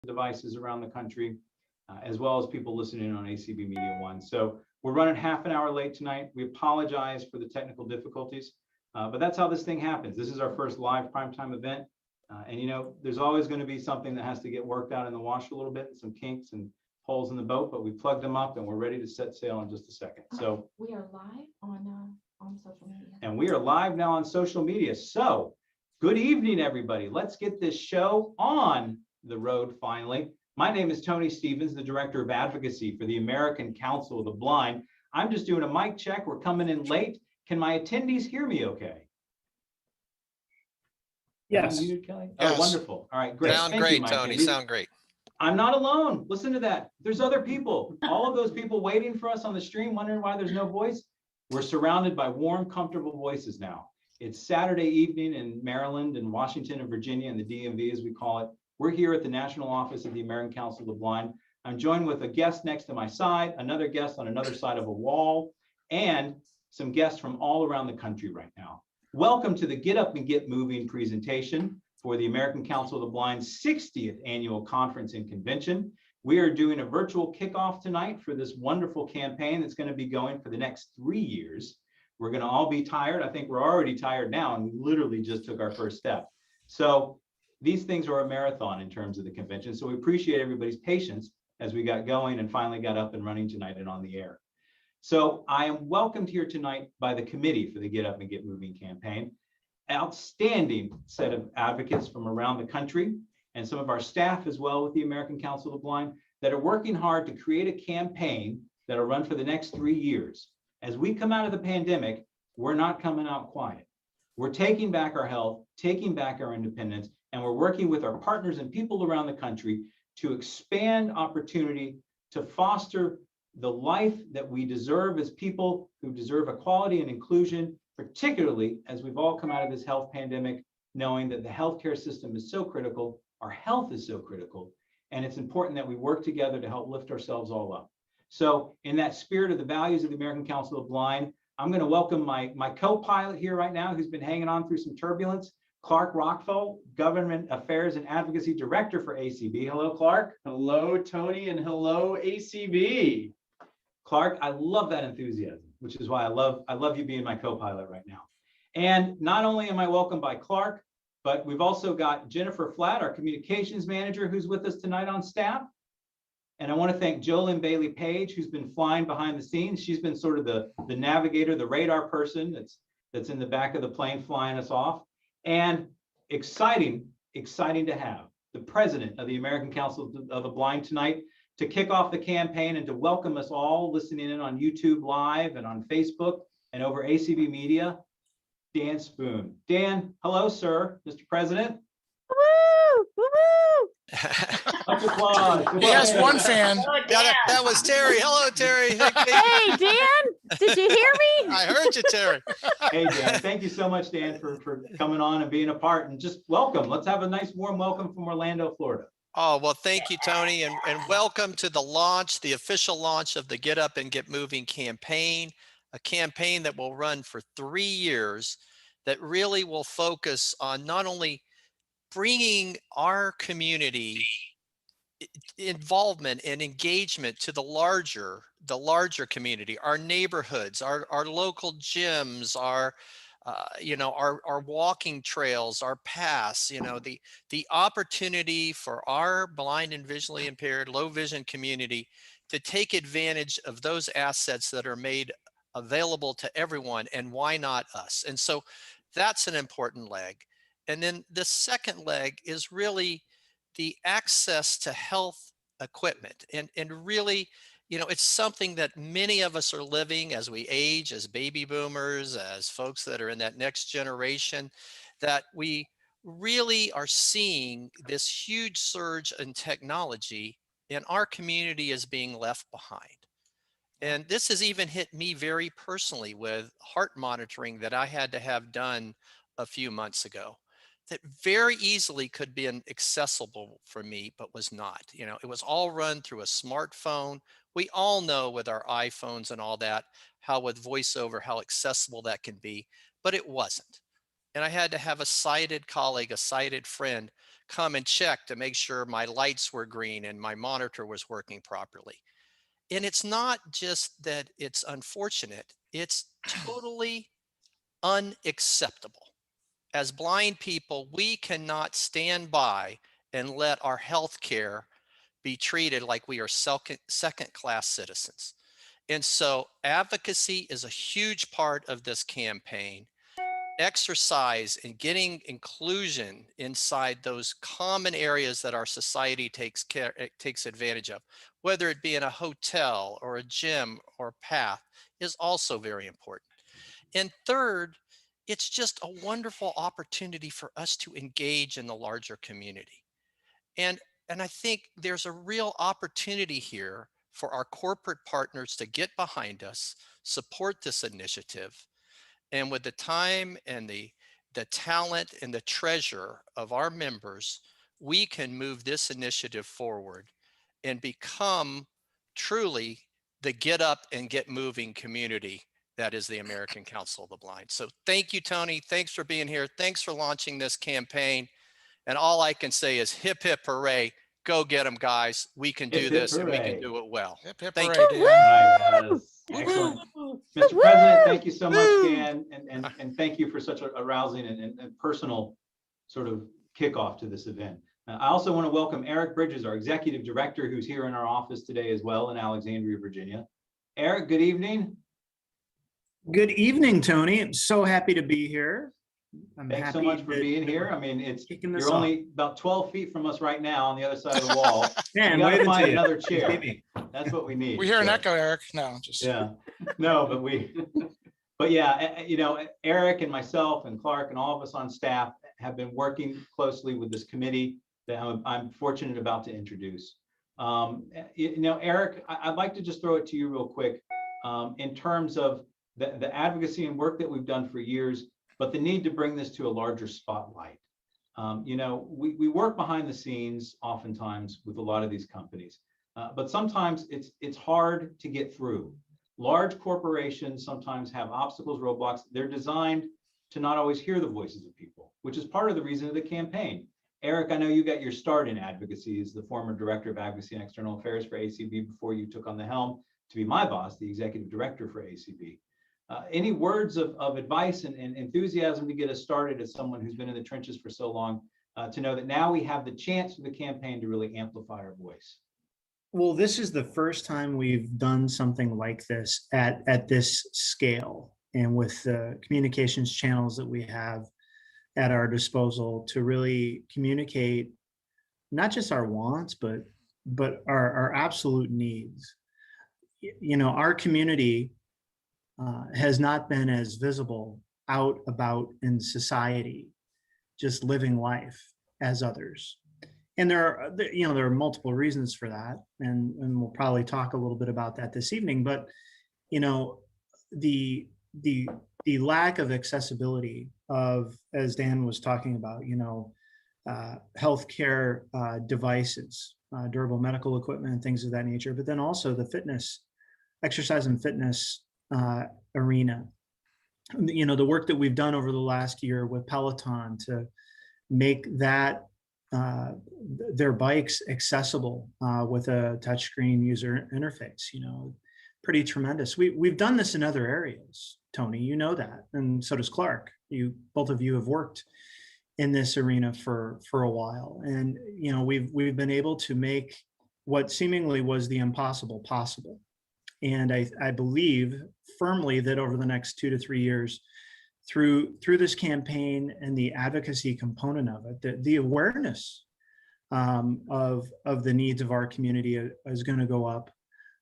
devices around the country, as well as people listening on ACB Media One. So we're running half an hour late tonight. We apologize for the technical difficulties, but that's how this thing happens. This is our first live primetime event. And there's always going to be something that has to get worked out in the wash a little bit, some kinks and holes in the boat, but we plugged them up and we're ready to set sail in just a second. So we are live on social media. And we are live now on social media. So good evening, everybody. Let's get this show on the road finally. My name is Tony Stevens, the Director of Advocacy for the American Council of the Blind. I'm just doing a mic check. We're coming in late. Can my attendees hear me okay? Yes. Muted, Kelly? Yes. Oh, wonderful. All right, great. Sound Thank great, you, my Tony. attendees. Sound great. I'm not alone. Listen to that. There's other people. All of those people waiting for us on the stream, wondering why there's no voice. We're surrounded by warm, comfortable voices now. It's Saturday evening in Maryland and Washington and Virginia, and the DMV as we call it. We're here at the National Office of the American Council of the Blind. I'm joined with a guest next to my side, another guest on another side of a wall, and some guests from all around the country right now. Welcome to the Get Up and Get Moving presentation for the American Council of the Blind's 60th annual conference and convention. We are doing a virtual kickoff tonight for this wonderful campaign that's going to be going for the next 3 years. We're going to all be tired. I think we're already tired now, and we literally just took our first step. So these things are a marathon in terms of the convention. So we appreciate everybody's patience as we got going and finally got up and running tonight and on the air. So I am welcomed here tonight by the committee for the Get Up and Get Moving campaign. Outstanding set of advocates from around the country and some of our staff as well with the American Council of the Blind that are working hard to create a campaign that'll run for the next 3 years. As we come out of the pandemic, we're not coming out quiet. We're taking back our health, taking back our independence, and we're working with our partners and people around the country to expand opportunity to foster the life that we deserve as people who deserve equality and inclusion, particularly as we've all come out of this health pandemic, knowing that the healthcare system is so critical, our health is so critical, and it's important that we work together to help lift ourselves all up. So in that spirit of the values of the American Council of the Blind, I'm going to welcome my co-pilot here right now, who's been hanging on through some turbulence, Clark Rockfell, Government Affairs and Advocacy Director for ACB. Hello, Clark. Hello, Tony, and hello, ACB. Clark, I love that enthusiasm, which is why I love you being my co-pilot right now. And not only am I welcomed by Clark, but we've also got Jennifer Flatt, our communications manager, who's with us tonight on staff. And I want to thank Jolynn Bailey Page, who's been flying behind the scenes. She's been sort of the navigator, the radar person that's in the back of the plane flying us off. And exciting to have the president of the American Council of the Blind tonight to kick off the campaign and to welcome us all listening in on YouTube Live and on Facebook and over ACB Media, Dan Spoon. Dan, hello, sir, Mr. President. Woo! Woo! Much applause. He has one fan. Yeah, that was Terry. Hello, Terry. Hey, Dan, did you hear me? I heard you, Terry. Hey, Dan, thank you so much, Dan, for coming on and being a part, and just welcome. Let's have a nice warm welcome from Orlando, Florida. Oh, well, thank you, Tony, and welcome to the launch, the official launch of the Get Up and Get Moving campaign, a campaign that will run for 3 years that really will focus on not only bringing our community involvement and engagement to the larger community, our neighborhoods, our local gyms, our walking trails, our paths, the opportunity for our blind and visually impaired, low vision community to take advantage of those assets that are made available to everyone, and why not us? And so that's an important leg. And then the second leg is really the access to health equipment. And really, it's something that many of us are living as we age, as baby boomers, as folks that are in that next generation, that we really are seeing this huge surge in technology, and our community is being left behind. And this has even hit me very personally with heart monitoring that I had to have done a few months ago, that very easily could be accessible for me, but was not. It was all run through a smartphone. We all know with our iPhones and all that, how with VoiceOver, how accessible that can be, but it wasn't. And I had to have a sighted colleague, a sighted friend, come and check to make sure my lights were green and my monitor was working properly. And it's not just that it's unfortunate, it's totally unacceptable. As blind people, we cannot stand by and let our health care be treated like we are second-class citizens. And so advocacy is a huge part of this campaign. Exercise and getting inclusion inside those common areas that our society takes advantage of, whether it be in a hotel or a gym or path, is also very important. And third, it's just a wonderful opportunity for us to engage in the larger community. And I think there's a real opportunity here for our corporate partners to get behind us, support this initiative, and with the time and the talent and the treasure of our members, we can move this initiative forward and become truly the get up and get moving community that is the American Council of the Blind. So thank you, Tony. Thanks for being here. Thanks for launching this campaign. And all I can say is hip, hip, hooray. Go get them, guys. We can do Hip, hip, this and we hooray. can do it well. Hip, hip, Thank hooray, you. Dan. All right, excellent. Mr. President, thank you so much, Woo! Dan, and thank you for such a rousing and personal sort of kickoff to this event. I also want to welcome Eric Bridges, our Executive Director, who's here in our office today as well in Alexandria, Virginia. Eric, good evening. Good evening, Tony. I'm so happy to be here. I'm Thanks so happy much for that being here. I mean, kicking this you're off. only about 12 feet from us right now on the other side of the wall. Man, We gotta waving find to you. another chair. Maybe. That's what we need. We hear an So, echo, Eric. No, just. Yeah, no, but yeah, you know, Eric and myself and Clark and all of us on staff have been working closely with this committee that I'm fortunate about to introduce. You know, Eric, I'd like to just throw it to you real quick in terms of the advocacy and work that we've done for years, but the need to bring this to a larger spotlight. You know, we work behind the scenes oftentimes with a lot of these companies, but sometimes it's hard to get through. Large corporations sometimes have obstacles, roadblocks. They're designed to not always hear the voices of people, which is part of the reason of the campaign. Eric, I know you got your start in advocacy as the former Director of Advocacy and External Affairs for ACB before you took on the helm to be my boss, the Executive Director for ACB. Any words of advice and enthusiasm to get us started as someone who's been in the trenches for so long, to know that now we have the chance for the campaign to really amplify our voice? Well, this is the first time we've done something like this at this scale and with the communications channels that we have at our disposal to really communicate not just our wants, but our absolute needs. You know, our community has not been as visible out about in society, just living life as others. And there are multiple reasons for that, and we'll probably talk a little bit about that this evening. But you know, the lack of accessibility of, as Dan was talking about, you know, healthcare devices, durable medical equipment, and things of that nature. But then also the fitness, exercise and fitness arena. You know, the work that we've done over the last year with Peloton to make that their bikes accessible with a touchscreen user interface, you know, pretty tremendous. We've done this in other areas, Tony, you know that, and so does Clark. Both of you have worked in this arena for a while, and you know, we've been able to make what seemingly was the impossible possible. And I believe firmly that over the next 2 to 3 years, through this campaign and the advocacy component of it, the awareness of the needs of our community is going to go up,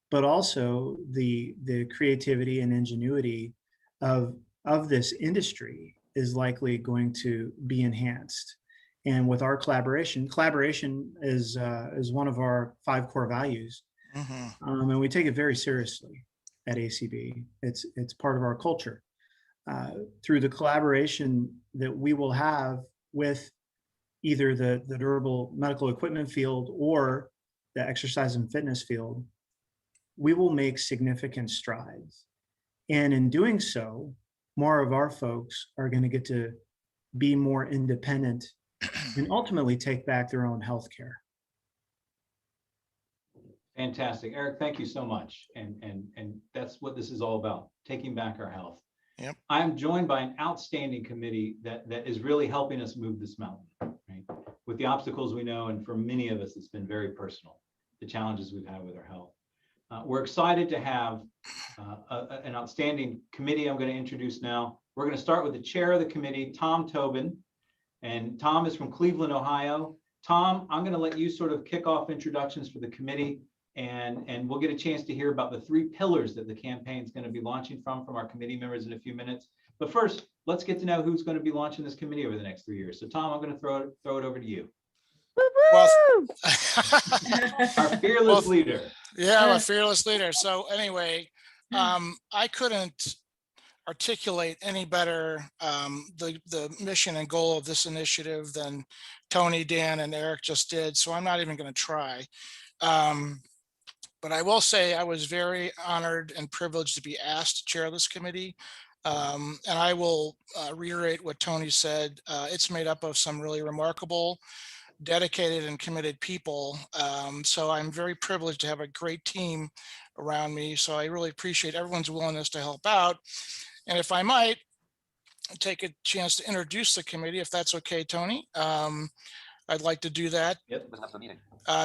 but also the creativity and ingenuity of this industry is likely going to be enhanced. And with our collaboration is one of our 5 core values, and we take it very seriously at ACB. It's part of our culture. Through the collaboration that we will have with either the durable medical equipment field or the exercise and fitness field, we will make significant strides. And in doing so, more of our folks are going to get to be more independent and ultimately take back their own health care. Fantastic. Eric, thank you so much. And that's what this is all about, taking back our health. Yep. I'm joined by an outstanding committee that is really helping us move this mountain, right? With the obstacles we know, and for many of us, it's been very personal, the challenges we've had with our health. We're excited to have an outstanding committee I'm going to introduce now. We're going to start with the chair of the committee, Tom Tobin. And Tom is from Cleveland, Ohio. Tom, I'm going to let you sort of kick off introductions for the committee. And we'll get a chance to hear about the 3 pillars that the campaign is going to be launching from our committee members in a few minutes. But first, let's get to know who's going to be launching this committee over the next 3 years. So Tom, I'm going to throw it over to you. Woo-woo! Our fearless leader. Yeah, I'm a fearless leader. So anyway, I couldn't articulate any better the mission and goal of this initiative than Tony, Dan, and Eric just did. So I'm not even going to try. But I will say I was very honored and privileged to be asked to chair this committee. And I will reiterate what Tony said. It's made up of some really remarkable, dedicated, and committed people. So I'm very privileged to have a great team around me. So I really appreciate everyone's willingness to help out. And if I might take a chance to introduce the committee, if that's okay, Tony. I'd like to do that. Yep.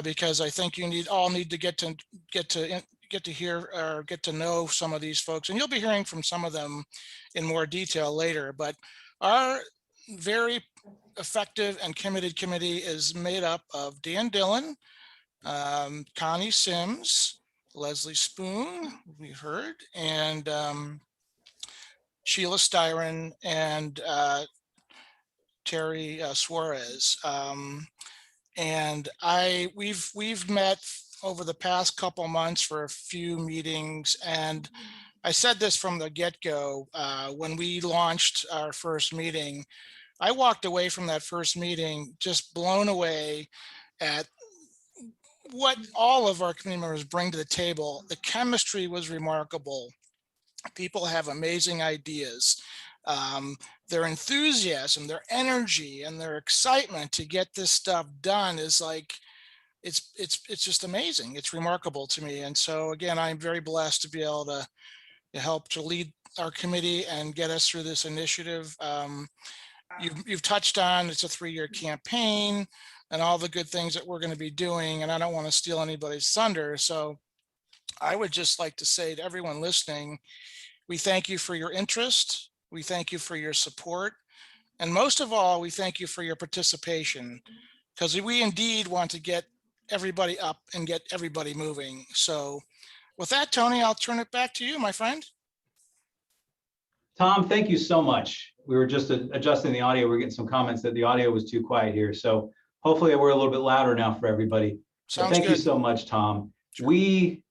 Because I think you all need to get to hear or get to know some of these folks, and you'll be hearing from some of them in more detail later. But our very effective and committed committee is made up of Dan Dillon, Connie Sims, Leslie Spoon, we heard, and Sheila Styron, and Terry Suarez. And we've met over the past couple months for a few meetings, and I said this from the get-go. When we launched our first meeting, I walked away from that first meeting just blown away at what all of our community members bring to the table. The chemistry was remarkable. People have amazing ideas. Their enthusiasm, their energy, and their excitement to get this stuff done is like, it's just amazing. It's remarkable to me. And so again, I'm very blessed to be able to help to lead our committee and get us through this initiative. You've touched on, it's a 3-year campaign and all the good things that we're going to be doing. And I don't want to steal anybody's thunder. So I would just like to say to everyone listening, we thank you for your interest. We thank you for your support. And most of all, we thank you for your participation, because we indeed want to get everybody up and get everybody moving. So with that, Tony, I'll turn it back to you, my friend. Tom, thank you so much. We were just adjusting the audio. We're getting some comments that the audio was too quiet here. So hopefully we're a little bit louder now for everybody. So thank you so much, Tom. We,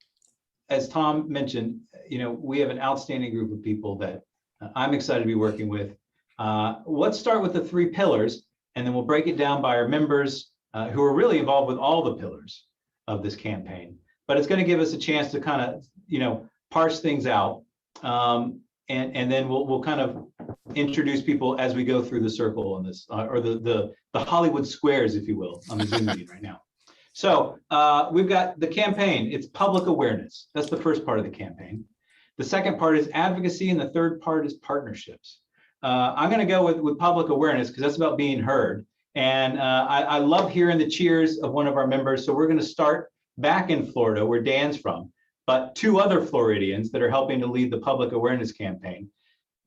as Tom mentioned, we have an outstanding group of people that I'm excited to be working with. Let's start with the 3 pillars, and then we'll break it down by our members who are really involved with all the pillars of this campaign. But it's going to give us a chance to kind of, parse things out. And then we'll kind of introduce people as we go through the circle on this, or the Hollywood squares, if you will, on the Zoom meeting right now. So we've got the campaign. It's public awareness. That's the first part of the campaign. The second part is advocacy, and the third part is partnerships. I'm going to go with public awareness because that's about being heard. And I love hearing the cheers of one of our members. So we're going to start back in Florida, where Dan's from, but 2 other Floridians that are helping to lead the public awareness campaign,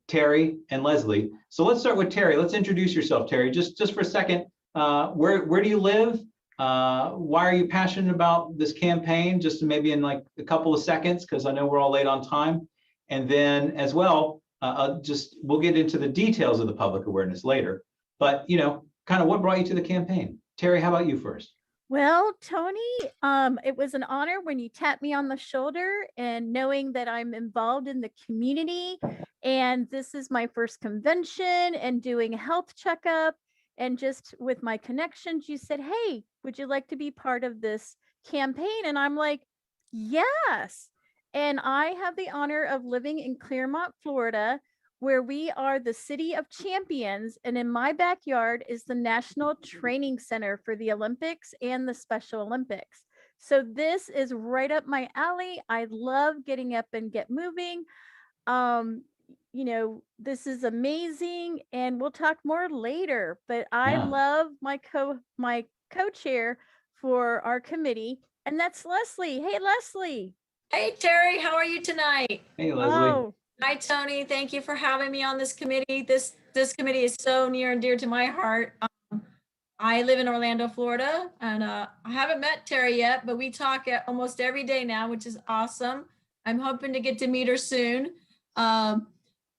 Terry and Leslie. So let's start with Terry. Let's introduce yourself, Terry. Just for a second, where do you live? Why are you passionate about this campaign? Just maybe in like a couple of seconds, because I know we're all late on time. And then as well, we'll get into the details of the public awareness later. But, kind of what brought you to the campaign? Terry, how about you first? Well, Tony, it was an honor when you tapped me on the shoulder, and knowing that I'm involved in the community, and this is my first convention and doing a health checkup, and just with my connections, you said, hey, would you like to be part of this campaign? And I'm like, yes. And I have the honor of living in Clermont, Florida, where we are the city of champions. And in my backyard is the National Training Center for the Olympics and the Special Olympics. So this is right up my alley. I love getting up and get moving. You know, this is amazing, and we'll talk more later, but I Yeah. love my co-chair for our committee, and that's Leslie. Hey, Leslie. Hey, Terry, how are you tonight? Hey, Leslie. Oh, Hi, Tony. Thank you for having me on this committee. This committee is so near and dear to my heart. I live in Orlando, Florida, and I haven't met Terry yet, but we talk almost every day now, which is awesome. I'm hoping to get to meet her soon.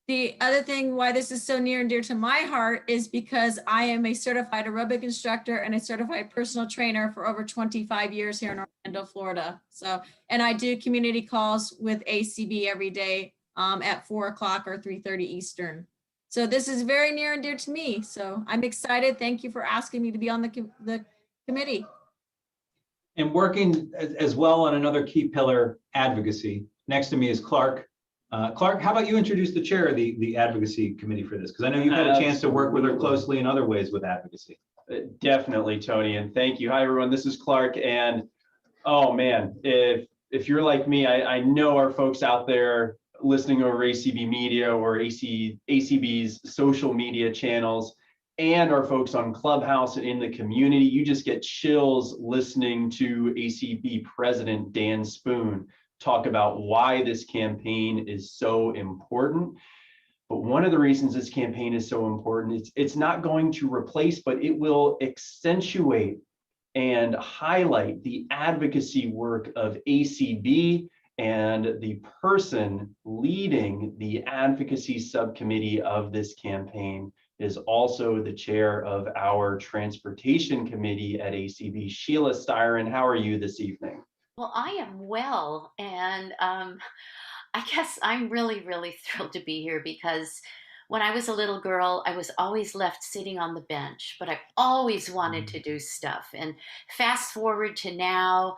The other thing why this is so near and dear to my heart is because I am a certified aerobic instructor and a certified personal trainer for over 25 years here in Orlando, Florida. So, and I do community calls with ACB every day at 4 o'clock or 3:30 Eastern. So this is very near and dear to me. So I'm excited. Thank you for asking me to be on the committee. And working as well on another key pillar, advocacy. Next to me is Clark. Clark, how about you introduce the chair of the advocacy committee for this? Because I know you've had a chance to work with her closely in other ways with advocacy. Definitely, Tony, and thank you. Hi, everyone. This is Clark, and oh man, if you're like me, I know our folks out there listening over ACB Media or ACB's social media channels, and our folks on Clubhouse and in the community. You just get chills listening to ACB President Dan Spoon talk about why this campaign is so important. But one of the reasons this campaign is so important, it's not going to replace, but it will accentuate and highlight the advocacy work of ACB, and the person leading the advocacy subcommittee of this campaign is also the chair of our transportation committee at ACB. Sheila Styron, how are you this evening? Well, I am well, and I guess I'm really, really thrilled to be here because when I was a little girl, I was always left sitting on the bench, but I always wanted to do stuff. And fast forward to now,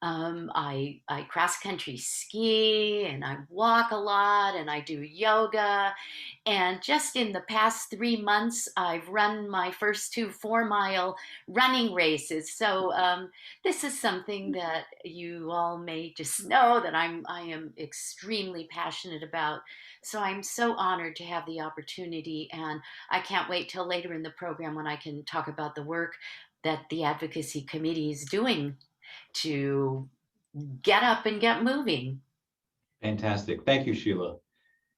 I cross country ski and I walk a lot and I do yoga. And just in the past 3 months, I've run my first 2 4-mile running races. So this is something that you all may just know that I am extremely passionate about. So I'm so honored to have the opportunity, and I can't wait till later in the program when I can talk about the work that the advocacy committee is doing to get up and get moving. Fantastic. Thank you, Sheila.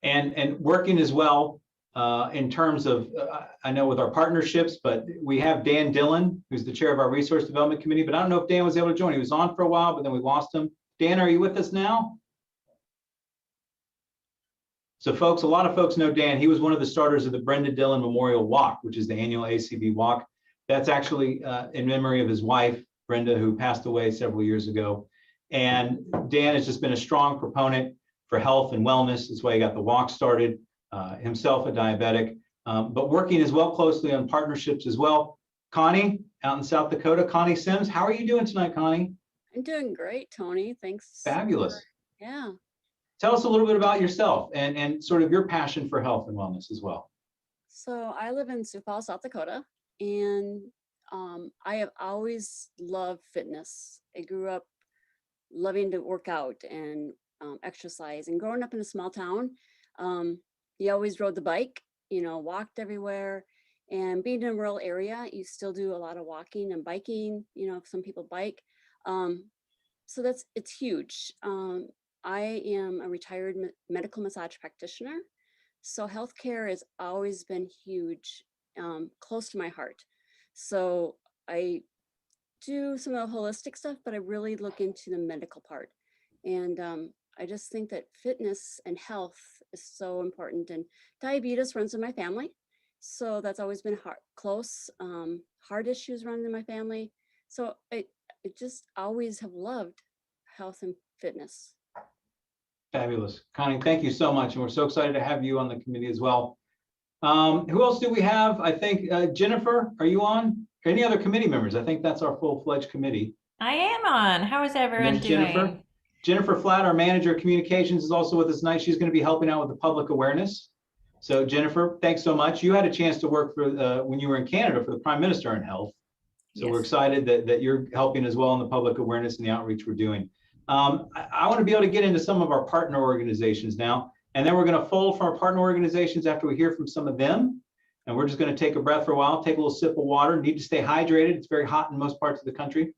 And working as well in terms of, I know with our partnerships, but we have Dan Dillon, who's the chair of our resource development committee, but I don't know if Dan was able to join. He was on for a while, but then we lost him. Dan, are you with us now? So folks, a lot of folks know Dan. He was one of the starters of the Brenda Dillon Memorial Walk, which is the annual ACB walk. That's actually in memory of his wife, Brenda, who passed away several years ago. And Dan has just been a strong proponent for health and wellness. That's why he got the walk started, himself a diabetic, but working as well closely on partnerships as well. Connie, out in South Dakota, Connie Sims, how are you doing tonight, Connie? I'm doing great, Tony. Thanks. Fabulous. Yeah. Tell us a little bit about yourself and sort of your passion for health and wellness as well. So I live in Sioux Falls, South Dakota, and I have always loved fitness. I grew up loving to work out and exercise, and growing up in a small town, you always rode the bike, you know, walked everywhere. And being in a rural area, you still do a lot of walking and biking, you know, some people bike. So it's huge. I am a retired medical massage practitioner. So healthcare has always been huge, close to my heart. So I do some of the holistic stuff, but I really look into the medical part. And I just think that fitness and health is so important. And diabetes runs in my family. So that's always been close. Heart issues run in my family. So I just always have loved health and fitness. Fabulous. Connie, thank you so much. And we're so excited to have you on the committee as well. Who else do we have? I think Jennifer, are you on? Any other committee members? I think that's our full-fledged committee. I am on. How is everyone doing? Jennifer Flatt, our manager of communications, is also with us tonight. She's going to be helping out with the public awareness. So Jennifer, thanks so much. You had a chance to work for, when you were in Canada for the Prime Minister in Health. So we're Yes. excited that you're helping as well in the public awareness and the outreach we're doing. I want to be able to get into some of our partner organizations now, and then we're going to fold from our partner organizations after we hear from some of them. And we're just going to take a breath for a while, take a little sip of water, need to stay hydrated. It's very hot in most parts of the country.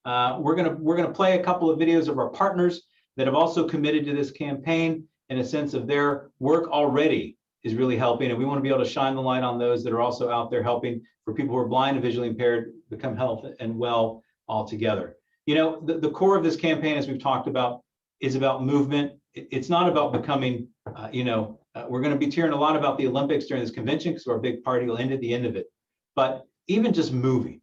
We're going to play a couple of videos of our partners that have also committed to this campaign in a sense of their work already is really helping. And we want to be able to shine the light on those that are also out there helping for people who are blind and visually impaired become health and well altogether. You know, the core of this campaign, as we've talked about, is about movement. It's not about becoming, we're going to be hearing a lot about the Olympics during this convention because our big party will end at the end of it. But even just moving.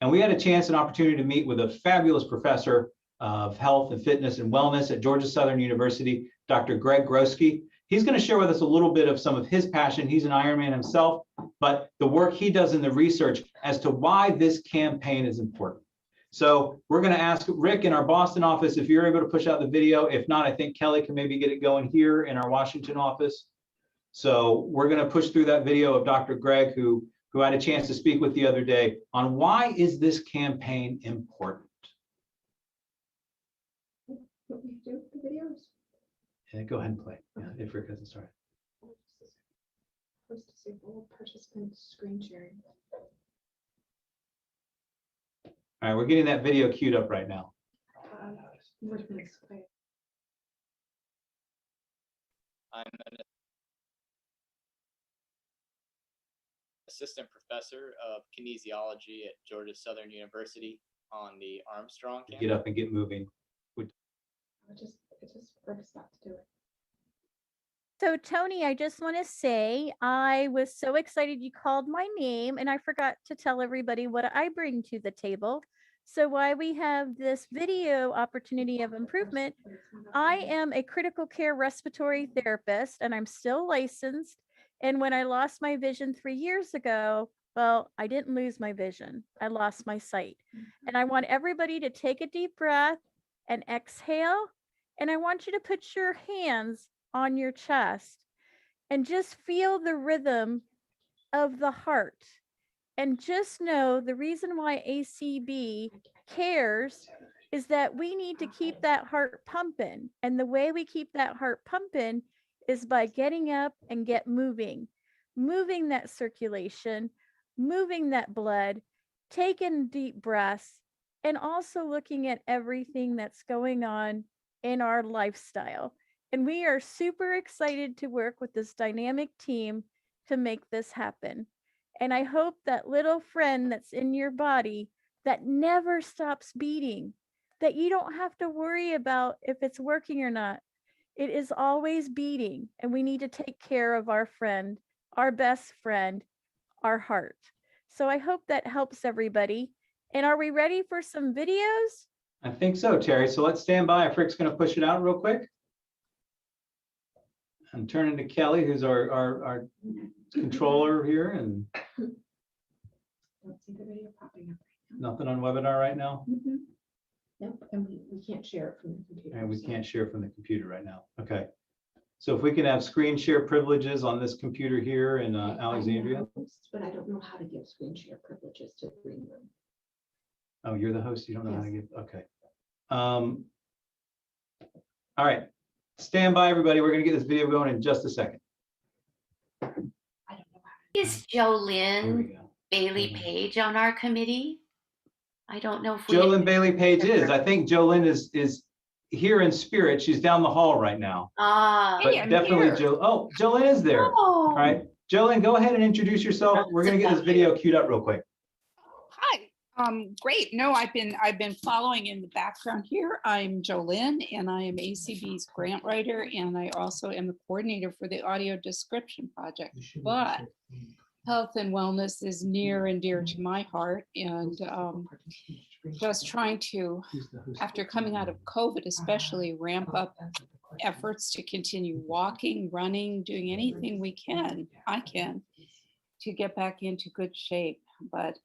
And we had a chance and opportunity to meet with a fabulous professor of health and fitness and wellness at Georgia Southern University, Dr. Greg Grosky. He's going to share with us a little bit of some of his passion. He's an Ironman himself, but the work he does in the research as to why this campaign is important. So we're going to ask Rick in our Boston office if you're able to push out the video. If not, I think Kelly can maybe get it going here in our Washington office. So we're going to push through that video of Dr. Greg, who had a chance to speak with the other day on why is this campaign important. What we do with the videos? And go ahead and play. Yeah, if Rick hasn't started. First disabled participants screen sharing. All right, we're getting that video queued up right now. What minutes? I'm an assistant professor of kinesiology at Georgia Southern University on the Armstrong campus. Get up and get moving. It just works not to do it. So Tony, I just want to say I was so excited you called my name, and I forgot to tell everybody what I bring to the table. So while we have this video opportunity of improvement, I am a critical care respiratory therapist, and I'm still licensed. And when I lost my vision 3 years ago, well, I didn't lose my vision. I lost my sight. And I want everybody to take a deep breath and exhale. And I want you to put your hands on your chest and just feel the rhythm of the heart. And just know the reason why ACB cares is that we need to keep that heart pumping. And the way we keep that heart pumping is by getting up and moving that circulation, moving that blood, taking deep breaths, and also looking at everything that's going on in our lifestyle. And we are super excited to work with this dynamic team to make this happen. And I hope that little friend that's in your body that never stops beating, that you don't have to worry about if it's working or not. It is always beating, and we need to take care of our friend, our best friend, our heart. So I hope that helps everybody. And are we ready for some videos? I think so, Terry. So let's stand by. If Rick's going to push it out real quick. I'm turning to Kelly, who's our controller here, and Don't see the video popping up. nothing on webinar right now. Nope, and we can't share it from the computer. And we so- can't share from the computer right now. Okay. So if we can have screen share privileges on this computer here in I'm the Alexandria. host, But I don't know how to give screen share privileges to the green room. Oh, you're the host. You don't know how to Yes. get, okay. All right. Stand by, everybody. We're going to get this video going in just a second. I don't know how. Is Here we Jolynn go. Bailey Mhm. Page on our committee? I don't know if we. Jolynn Bailey Page is. I think Jolynn is here in spirit. She's down the hall right now. Ah. But I'm definitely here. Jolynn is there. Oh. All right. Jolynn, go ahead and introduce yourself. We're going to get this video queued up real quick. Hi, great. No, I've been following in the background here. I'm Jolynn and I am ACB's grant writer, and I also am the coordinator for the audio description project. But health and wellness is near and dear to my heart, and just trying to, after coming out of COVID especially, ramp up efforts to continue walking, running, doing anything I can to get back into good shape. But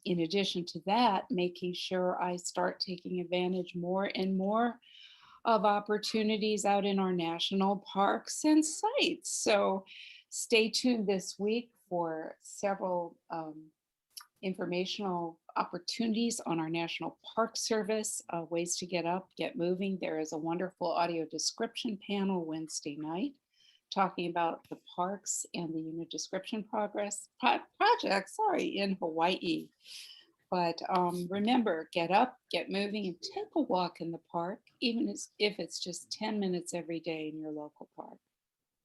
in addition to that, making sure I start taking advantage more and more of opportunities out in our national parks and sites. So Stay tuned this week for several informational opportunities on our National Park Service, ways to get up, get moving. There is a wonderful audio description panel Wednesday night talking about the parks and the unit description project, in Hawaii. But remember, get up, get moving, and take a walk in the park, even if it's just 10 minutes every day in your local park.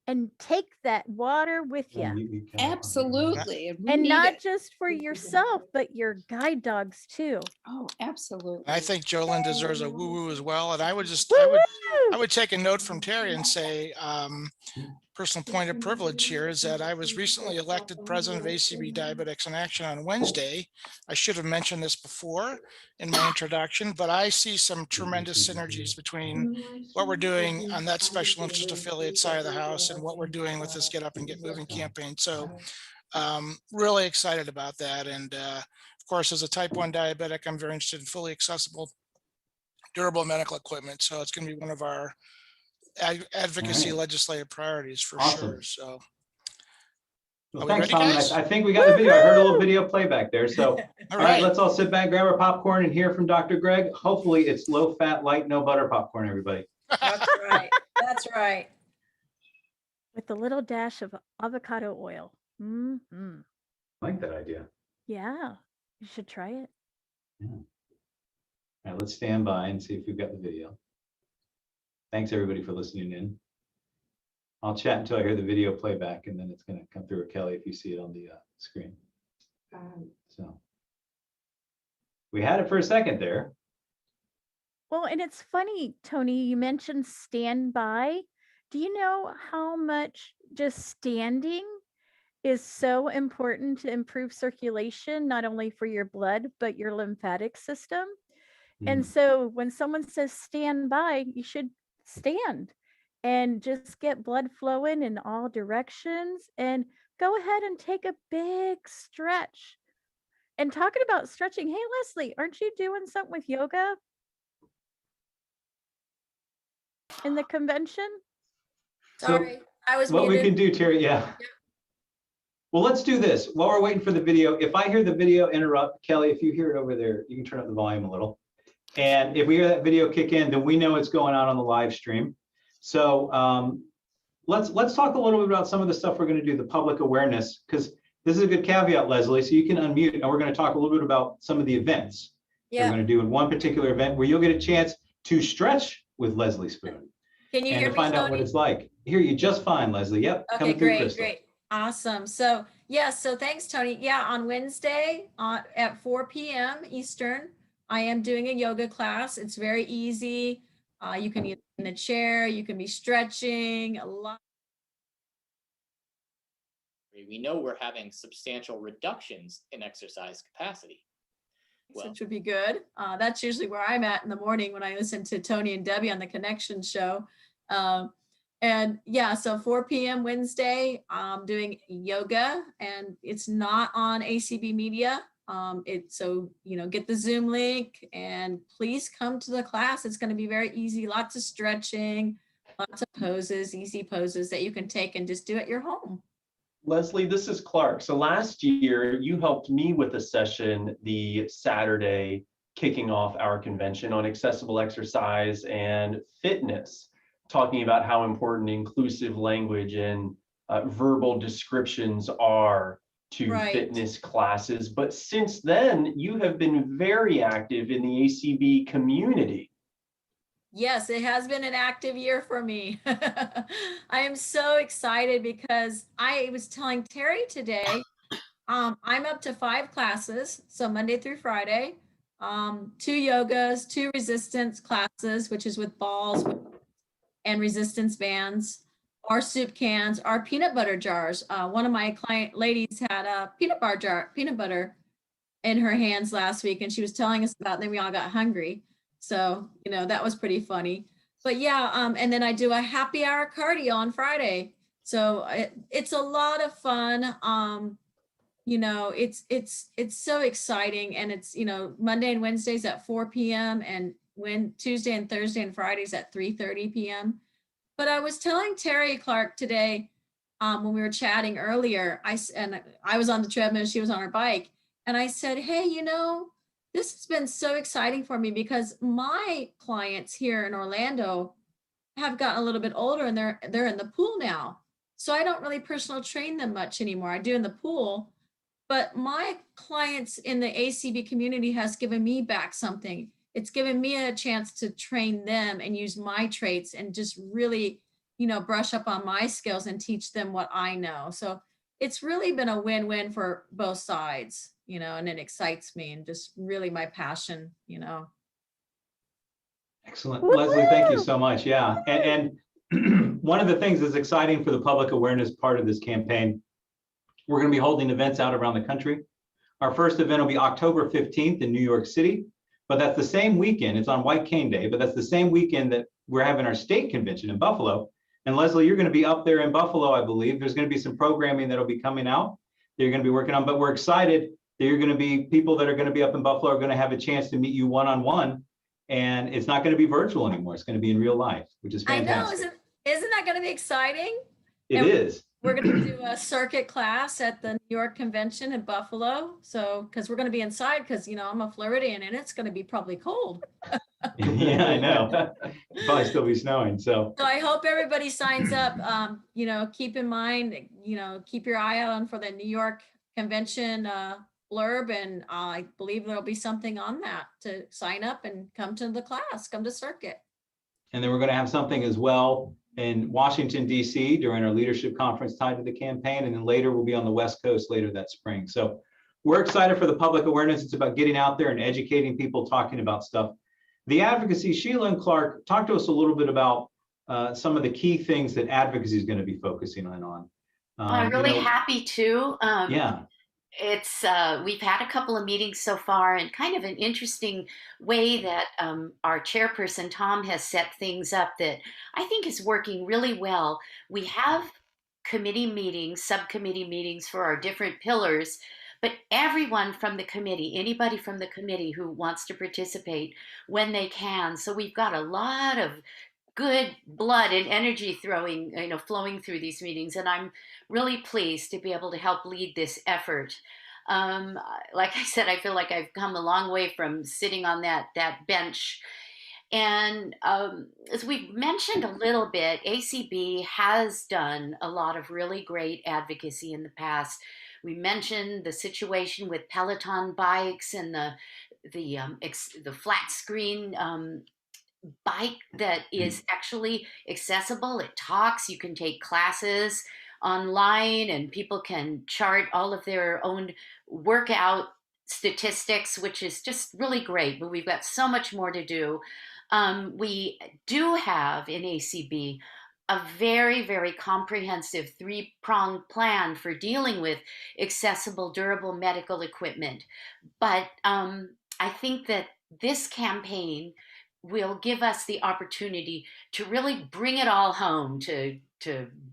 And take that water with you. Absolutely. And we And need not it. just for yourself, but your guide dogs too. Oh, absolutely. I think Jolyn deserves a woo-woo as well. And I would I would take a note from Terry and say, personal point of privilege here is that I was recently elected president of ACB Diabetics in Action on Wednesday. I should have mentioned this before in my introduction, but I see some tremendous synergies between what we're doing on that special interest affiliate side of the house and what we're doing with this Get Up and Get Moving campaign. So really excited about that. And of course, as a type 1 diabetic, I'm very interested in fully accessible, durable medical equipment. So it's going to be one of our advocacy legislative priorities for sure. So Well, are we thanks, ready, Tom. guys? I think we got the video. I heard a little video playback there. So, all right, right. let's all sit back, grab our popcorn, and hear from Dr. Greg. Hopefully, it's low fat, light, no butter popcorn, everybody. That's right. That's right. With a little dash of avocado oil. Mm-hmm. I like that idea. Yeah, you should try it. Yeah. All right, let's stand by and see if we've got the video. Thanks, everybody, for listening in. I'll chat until I hear the video playback, and then it's going to come through, Kelly, if you see it on the screen. So we had it for a second there. Well, and it's funny, Tony, you mentioned standby. Do you know how much just standing is so important to improve circulation, not only for your blood, but your lymphatic system? And so when someone says stand by, you should stand and just get blood flowing in all directions, and go ahead and take a big stretch. And talking about stretching, hey, Leslie, aren't you doing something with yoga in the convention? Sorry, I was what muted. we can do, Terry, yeah. Well, let's do this. While we're waiting for the video, if I hear the video interrupt, Kelly, if you hear it over there, you can turn up the volume a little. And if we hear that video kick in, then we know it's going on the live stream. So let's talk a little bit about some of the stuff we're going to do, the public awareness, because this is a good caveat, Leslie. So you can unmute, and we're going to talk a little bit about some of the events we're going to do in one particular event where you'll get a chance to stretch with Leslie Spoon. Can you and hear to me, find out what Tony? it's like. Hear you just fine, Leslie. Yep. Okay, coming through, great, Crystal. great. Awesome. So yeah, so thanks, Tony. Yeah, on Wednesday at 4 p.m. Eastern, I am doing a yoga class. It's very easy. You can be in a chair, you can be stretching a lot. We know we're having substantial reductions in exercise capacity. Which would be good. That's usually where I'm at in the morning when I listen to Tony and Debbie on the Connection show. And yeah, so 4 p.m. Wednesday, I'm doing yoga, and it's not on ACB Media. So, get the Zoom link and please come to the class. It's going to be very easy. Lots of stretching, lots of poses, easy poses that you can take and just do at your home. Leslie, this is Clark. So last year you helped me with a session the Saturday kicking off our convention on accessible exercise and fitness, talking about how important inclusive language and verbal descriptions are to fitness classes. But since then, you have been very active in the ACB community. Yes, it has been an active year for me. I am so excited because I was telling Terry today, I'm up to 5 classes, so Monday through Friday, 2 yogas, 2 resistance classes, which is with balls and resistance bands, our soup cans, our peanut butter jars. One of my client ladies had a peanut butter in her hands last week, and she was telling us about it, and then we all got hungry. So, that was pretty funny. But yeah, and then I do a happy hour cardio on Friday. So it's a lot of fun. It's so exciting, and it's, Monday and Wednesdays at 4 p.m. and Tuesday and Thursday and Fridays at 3:30 p.m. But I was telling Terry Clark today, when we were chatting earlier, and I was on the treadmill, she was on her bike, and I said, hey, this has been so exciting for me because my clients here in Orlando have gotten a little bit older and they're in the pool now. So I don't really personal train them much anymore. I do in the pool, but my clients in the ACB community has given me back something. It's given me a chance to train them and use my traits and just really, brush up on my skills and teach them what I know. So it's really been a win-win for both sides, and it excites me and just really my passion. Excellent. Leslie, thank you so much. Yeah. And one of the things that's exciting for the public awareness part of this campaign, we're going to be holding events out around the country. Our first event will be October 15th in New York City, but that's the same weekend. It's on White Cane Day, but that's the same weekend that we're having our state convention in Buffalo. And Leslie, you're going to be up there in Buffalo, I believe. There's going to be some programming that'll be coming out that you're going to be working on, but we're excited that you're going to be people that are going to be up in Buffalo are going to have a chance to meet you one-on-one. And it's not going to be virtual anymore. It's going to be in real life, which is fantastic. I know, isn't that going to be exciting? It is. We're going to do a circuit class at the New York Convention in Buffalo. So, because we're going to be inside, because I'm a Floridian and it's going to be probably cold. Yeah, I know. Probably still be snowing. So I hope everybody signs up. Keep in mind, keep your eye out for the New York Convention blurb, and I believe there'll be something on that to sign up and come to the class, come to circuit. And then we're going to have something as well in Washington, D.C. during our leadership conference tied to the campaign. And then later we'll be on the West Coast later that spring. So we're excited for the public awareness. It's about getting out there and educating people, talking about stuff. The advocacy, Sheila and Clark, talk to us a little bit about some of the key things that advocacy is going to be focusing on. I'm really happy to. Yeah. It's we've had a couple of meetings so far, and kind of an interesting way that our chairperson Tom has set things up that I think is working really well. We have committee meetings, subcommittee meetings for our different pillars, but everyone from the committee, anybody from the committee who wants to participate when they can. So we've got a lot of good blood and energy flowing through these meetings. And I'm really pleased to be able to help lead this effort. Like I said, I feel like I've come a long way from sitting on that bench. And as we've mentioned a little bit, ACB has done a lot of really great advocacy in the past. We mentioned the situation with Peloton bikes and the flat screen bike that is actually accessible. It talks. You can take classes online and people can chart all of their own workout statistics, which is just really great. But we've got so much more to do. We do have in ACB a very, very comprehensive three-pronged plan for dealing with accessible, durable medical equipment. But I think that this campaign will give us the opportunity to really bring it all home, to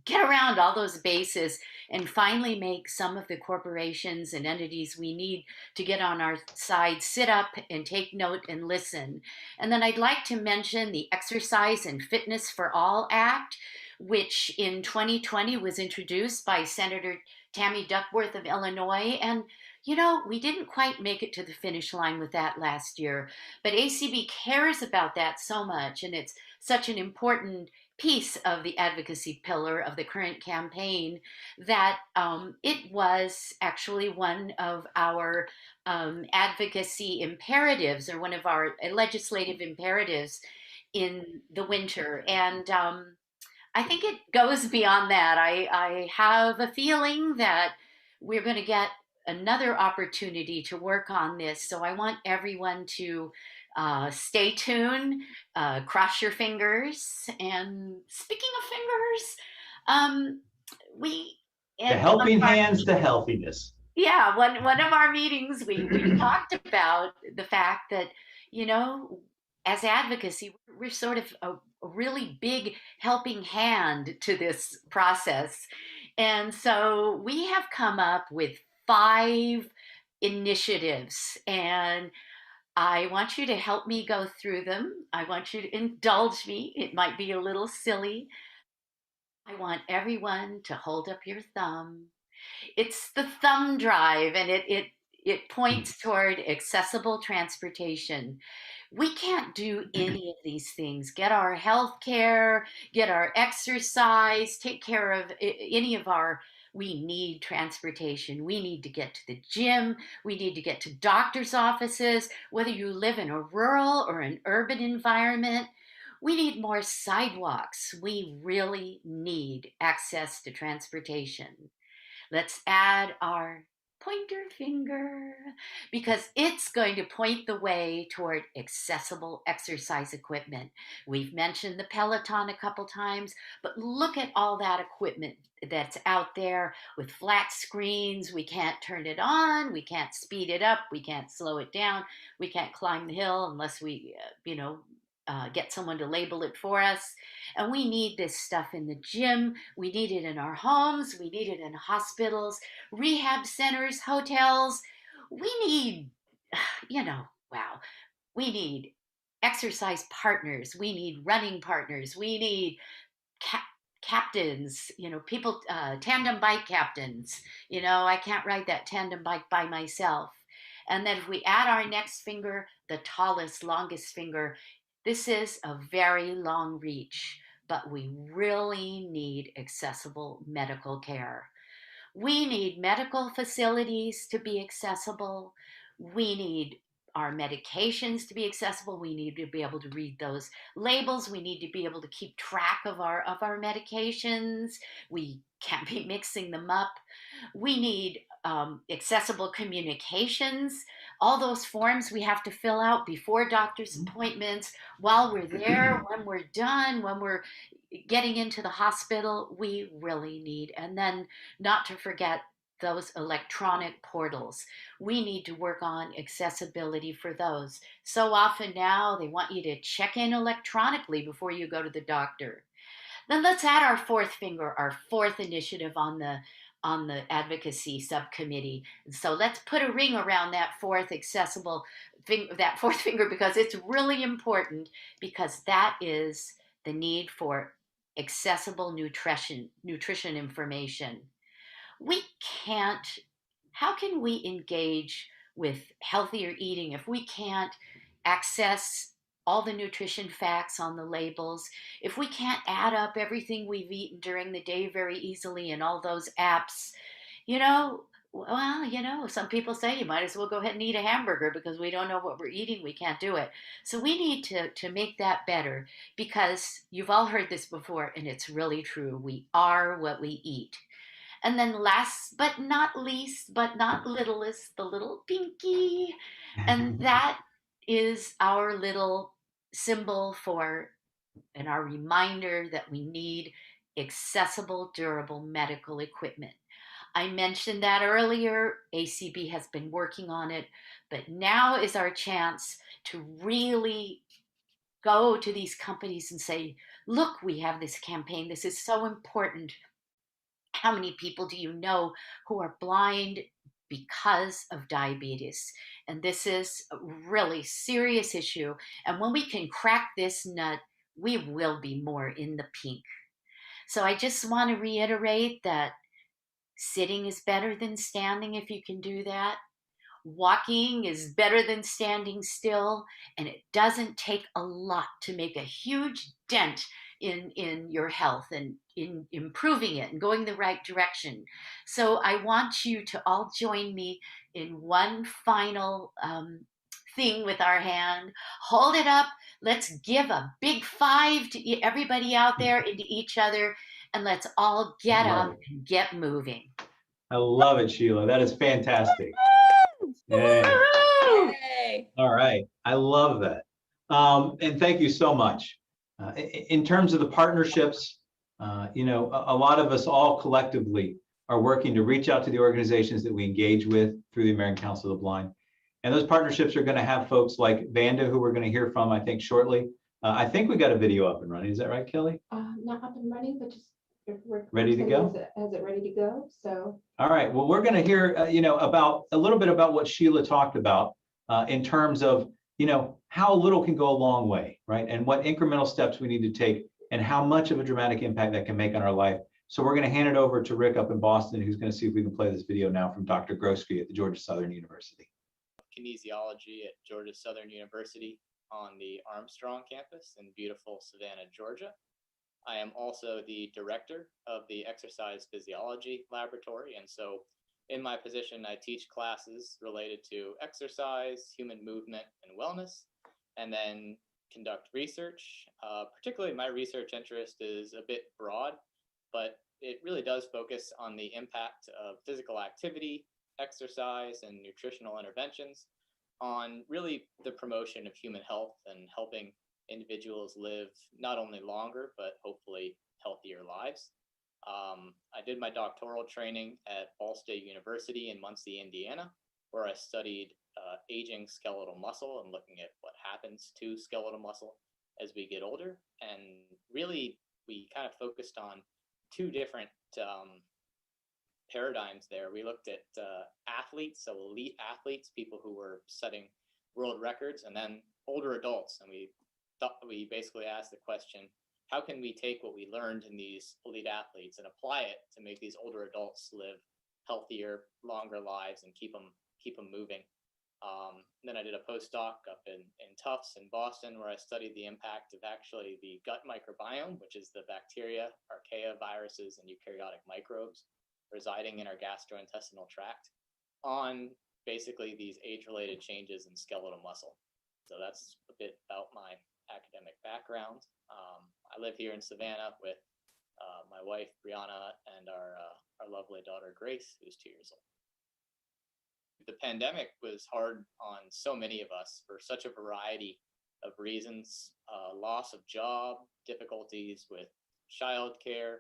get around all those bases and finally make some of the corporations and entities we need to get on our side sit up and take note and listen. And then I'd like to mention the Exercise and Fitness for All Act, which in 2020 was introduced by Senator Tammy Duckworth of Illinois. And we didn't quite make it to the finish line with that last year, but ACB cares about that so much, and it's such an important piece of the advocacy pillar of the current campaign that it was actually one of our advocacy imperatives, or one of our legislative imperatives in the winter. And I think it goes beyond that. I have a feeling that we're going to get another opportunity to work on this. So I want everyone to stay tuned, cross your fingers. And speaking of fingers, the helping hands to healthiness. Yeah, one of our meetings, we talked about the fact that, as advocacy, we're sort of a really big helping hand to this process. And so we have come up with 5 initiatives, and I want you to help me go through them. I want you to indulge me. It might be a little silly. I want everyone to hold up your thumb. It's the thumb drive, and it points toward accessible transportation. We can't do any of these things, get our health care, get our exercise, take care of any of our, we need transportation. We need to get to the gym. We need to get to doctor's offices, whether you live in a rural or an urban environment. We need more sidewalks. We really need access to transportation. Let's add our pointer finger because it's going to point the way toward accessible exercise equipment. We've mentioned the Peloton a couple times, but look at all that equipment that's out there with flat screens. We can't turn it on. We can't speed it up. We can't slow it down. We can't climb the hill unless we, get someone to label it for us. And we need this stuff in the gym. We need it in our homes. We need it in hospitals, rehab centers, hotels. We need, wow, we need exercise partners. We need running partners. We need captains, people, tandem bike captains. I can't ride that tandem bike by myself. And then if we add our next finger, the tallest, longest finger, this is a very long reach, but we really need accessible medical care. We need medical facilities to be accessible. We need our medications to be accessible. We need to be able to read those labels. We need to be able to keep track of our medications. We can't be mixing them up. We need accessible communications. All those forms we have to fill out before doctor's appointments, while we're there, when we're done, when we're getting into the hospital, we really need. And then not to forget those electronic portals. We need to work on accessibility for those. So often now they want you to check in electronically before you go to the doctor. Then let's add our fourth finger, our fourth initiative on the advocacy subcommittee. So let's put a ring around that fourth finger, because it's really important, because that is the need for accessible nutrition information. How can we engage with healthier eating if we can't access all the nutrition facts on the labels, if we can't add up everything we've eaten during the day very easily in all those apps? Some people say you might as well go ahead and eat a hamburger because we don't know what we're eating. We can't do it. So we need to make that better, because you've all heard this before, and it's really true. We are what we eat. And then last but not least, but not littlest, the little pinky. And that is our little symbol for, and our reminder that we need accessible, durable medical equipment. I mentioned that earlier. ACB has been working on it, but now is our chance to really go to these companies and say, look, we have this campaign. This is so important. How many people do you know who are blind because of diabetes? And this is a really serious issue. And when we can crack this nut, we will be more in the pink. So I just want to reiterate that sitting is better than standing if you can do that. Walking is better than standing still. And it doesn't take a lot to make a huge dent in your health and in improving it and going the right direction. So I want you to all join me in one final thing with our hand. Hold it up. Let's give a big 5 to everybody out there and to each other. And let's all get up and get moving. I love it, Sheila. That is fantastic. Yay. All right. I love that. And thank you so much. In terms of the partnerships, a lot of us all collectively are working to reach out to the organizations that we engage with through the American Council of the Blind. And those partnerships are going to have folks like Vanda, who we're going to hear from, I think, shortly. I think we got a video up and running. Is that right, Kelly? Not up and running, but just ready to go. Has it ready to go? So. All right. Well, we're going to hear, about a little bit about what Sheila talked about in terms of, how little can go a long way, right? And what incremental steps we need to take. and how much of a dramatic impact that can make on our life. So we're going to hand it over to Rick up in Boston, who's going to see if we can play this video now from Dr. Grosky at the Georgia Southern University. Kinesiology at Georgia Southern University on the Armstrong campus in beautiful Savannah, Georgia. I am also the director of the Exercise Physiology Laboratory, and so in my position, I teach classes related to exercise, human movement, and wellness, and then conduct research. Particularly, my research interest is a bit broad, but it really does focus on the impact of physical activity, exercise, and nutritional interventions on really the promotion of human health and helping individuals live not only longer, but hopefully healthier lives. I did my doctoral training at Ball State University in Muncie, Indiana, where I studied aging skeletal muscle and looking at what happens to skeletal muscle as we get older. And really, we kind of focused on two different paradigms there. We looked at athletes, so elite athletes, people who were setting world records, and then older adults. And we basically asked the question, how can we take what we learned in these elite athletes and apply it to make these older adults live healthier, longer lives and keep them moving? Then I did a postdoc up in Tufts in Boston, where I studied the impact of actually the gut microbiome, which is the bacteria, archaea, viruses, and eukaryotic microbes residing in our gastrointestinal tract, on basically these age-related changes in skeletal muscle. So that's a bit about my academic background. I live here in Savannah with my wife, Brianna, and our lovely daughter, Grace, who's 2 years old. The pandemic was hard on so many of us for such a variety of reasons: loss of job, difficulties with childcare,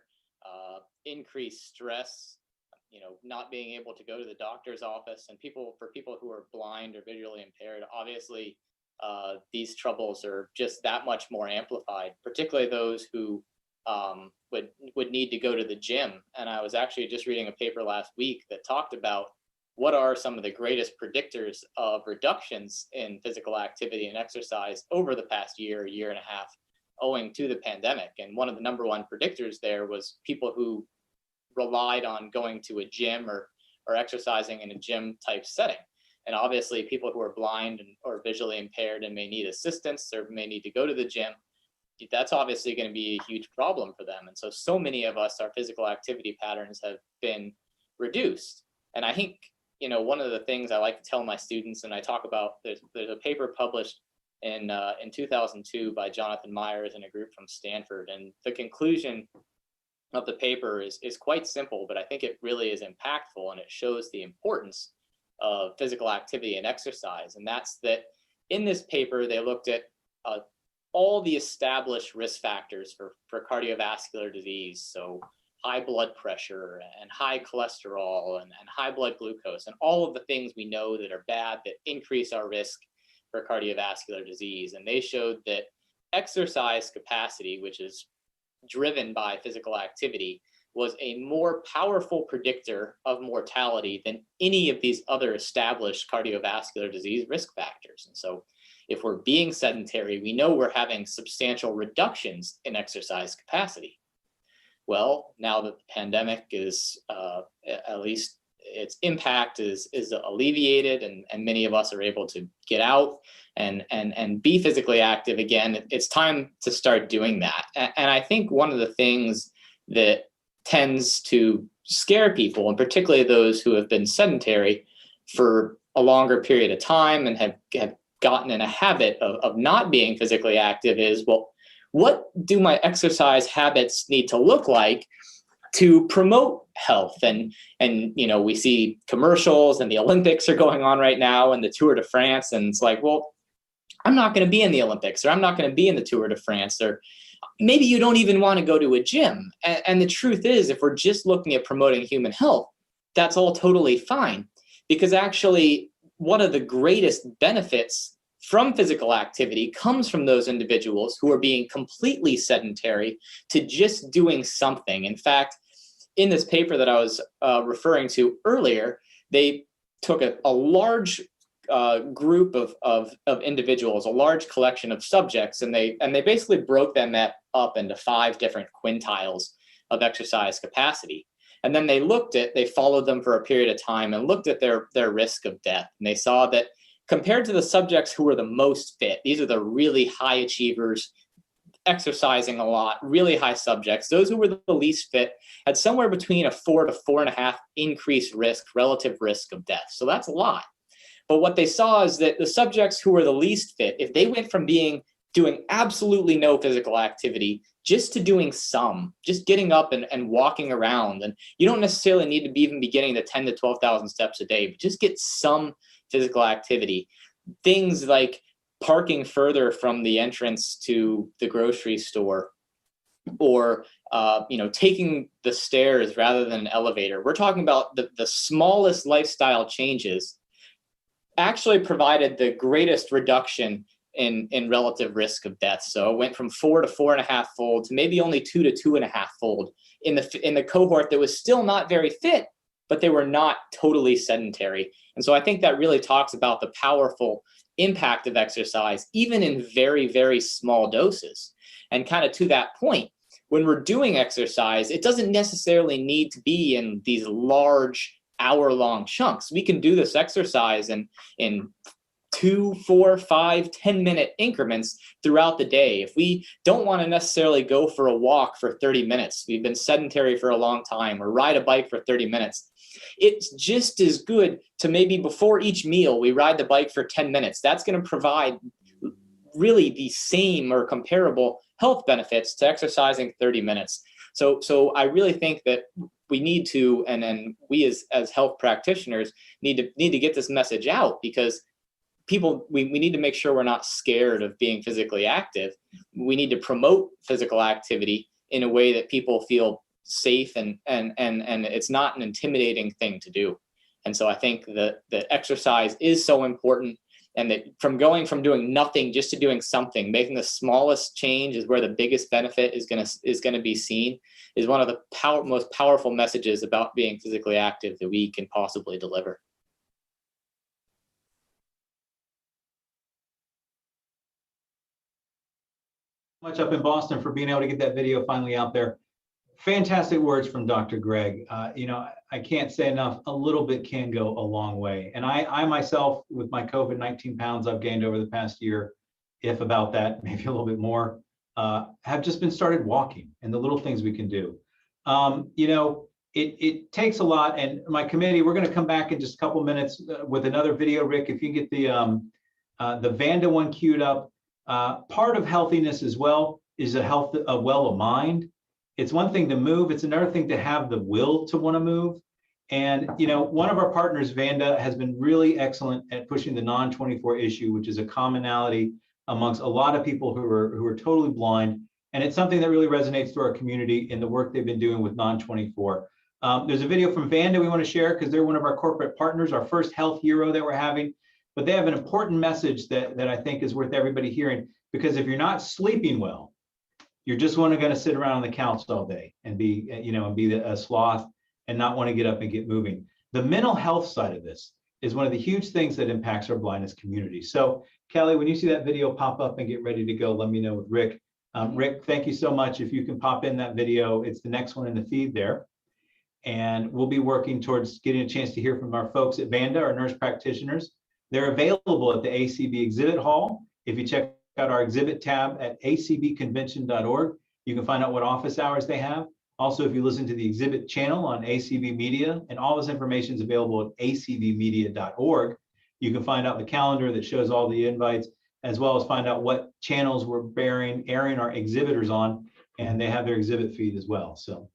increased stress, not being able to go to the doctor's office, and for people who are blind or visually impaired, obviously these troubles are just that much more amplified, particularly those who would need to go to the gym. And I was actually just reading a paper last week that talked about what are some of the greatest predictors of reductions in physical activity and exercise over the past year and a half, owing to the pandemic. And one of the number one predictors there was people who relied on going to a gym or exercising in a gym type setting. And obviously people who are blind or visually impaired and may need assistance or may need to go to the gym, that's obviously going to be a huge problem for them. And so many of us, our physical activity patterns have been reduced. And I think, one of the things I like to tell my students, and I talk about, there's a paper published in 2002 by Jonathan Myers and a group from Stanford. And the conclusion of the paper is quite simple, but I think it really is impactful, and it shows the importance of physical activity and exercise. And that's that in this paper, they looked at all the established risk factors for cardiovascular disease. So high blood pressure and high cholesterol and high blood glucose, and all of the things we know that are bad that increase our risk for cardiovascular disease. And they showed that exercise capacity, which is driven by physical activity, was a more powerful predictor of mortality than any of these other established cardiovascular disease risk factors. And so if we're being sedentary, we know we're having substantial reductions in exercise capacity. Well, now that the pandemic is, at least its impact is alleviated, and many of us are able to get out and be physically active again, it's time to start doing that. And I think one of the things that tends to scare people, and particularly those who have been sedentary for a longer period of time and have gotten in a habit of not being physically active, is, well, what do my exercise habits need to look like to promote health? And we see commercials, and the Olympics are going on right now, and the Tour de France, and it's like, well, I'm not going to be in the Olympics, or I'm not going to be in the Tour de France, or maybe you don't even want to go to a gym. And the truth is, if we're just looking at promoting human health, that's all totally fine, because actually one of the greatest benefits from physical activity comes from those individuals who are being completely sedentary to just doing something. In fact, in this paper that I was referring to earlier, they took a large group of individuals, a large collection of subjects, and they basically broke them up into 5 different quintiles of exercise capacity. And then they followed them for a period of time and looked at their risk of death. And they saw that compared to the subjects who were the most fit, these are the really high achievers, exercising a lot, really high subjects, those who were the least fit had somewhere between a 4 to 4.5 increased relative risk of death. So that's a lot. But what they saw is that the subjects who were the least fit, if they went from doing absolutely no physical activity just to doing some, just getting up and walking around, and you don't necessarily need to even be getting to 10 to 12,000 steps a day, but just get some physical activity. Things like parking further from the entrance to the grocery store, or taking the stairs rather than an elevator. We're talking about the smallest lifestyle changes actually provided the greatest reduction in relative risk of death. So it went from 4 to 4.5 fold to maybe only 2 to 2.5 fold in the cohort that was still not very fit, but they were not totally sedentary. And so I think that really talks about the powerful impact of exercise, even in very, very small doses. And kind of to that point, when we're doing exercise, it doesn't necessarily need to be in these large hour-long chunks. We can do this exercise in 2, 4, 5, 10-minute increments throughout the day. If we don't want to necessarily go for a walk for 30 minutes, we've been sedentary for a long time, or ride a bike for 30 minutes, it's just as good to maybe before each meal, we ride the bike for 10 minutes. That's going to provide really the same or comparable health benefits to exercising 30 minutes. So I really think that we need to, and then we as health practitioners need to get this message out, because we need to make sure we're not scared of being physically active. We need to promote physical activity in a way that people feel safe and it's not an intimidating thing to do. And so I think that exercise is so important, and that from going from doing nothing just to doing something, making the smallest change is where the biggest benefit is going to be seen, is one of the most powerful messages about being physically active that we can possibly deliver. Much up in Boston for being able to get that video finally out there. Fantastic words from Dr. Greg. I can't say enough. A little bit can go a long way. And I myself, with my COVID-19 pounds I've gained over the past year, if about that, maybe a little bit more, have just been started walking, and the little things we can do. It takes a lot. And my committee, we're going to come back in just a couple minutes with another video. Rick, if you get the Vanda one queued up. Part of healthiness as well is a well of mind. It's one thing to move. It's another thing to have the will to want to move. And, one of our partners, Vanda, has been really excellent at pushing the non-24 issue, which is a commonality amongst a lot of people who are totally blind. And it's something that really resonates to our community in the work they've been doing with non-24. There's a video from Vanda we want to share because they're one of our corporate partners, our first health hero that we're having. But they have an important message that I think is worth everybody hearing, because if you're not sleeping well, you're just going to sit around on the couch all day and be a sloth and not want to get up and get moving. The mental health side of this is one of the huge things that impacts our blindness community. So Kelly, when you see that video pop up and get ready to go, let me know with Rick. Rick, thank you so much. If you can pop in that video, it's the next one in the feed there. And we'll be working towards getting a chance to hear from our folks at Vanda, our nurse practitioners. They're available at the ACB Exhibit Hall. If you check out our exhibit tab at acbconvention.org, you can find out what office hours they have. Also, if you listen to the exhibit channel on ACB Media, and all this information is available at acbmedia.org, you can find out the calendar that shows all the invites, as well as find out what channels we're airing our exhibitors on, and they have their exhibit feed as well. So,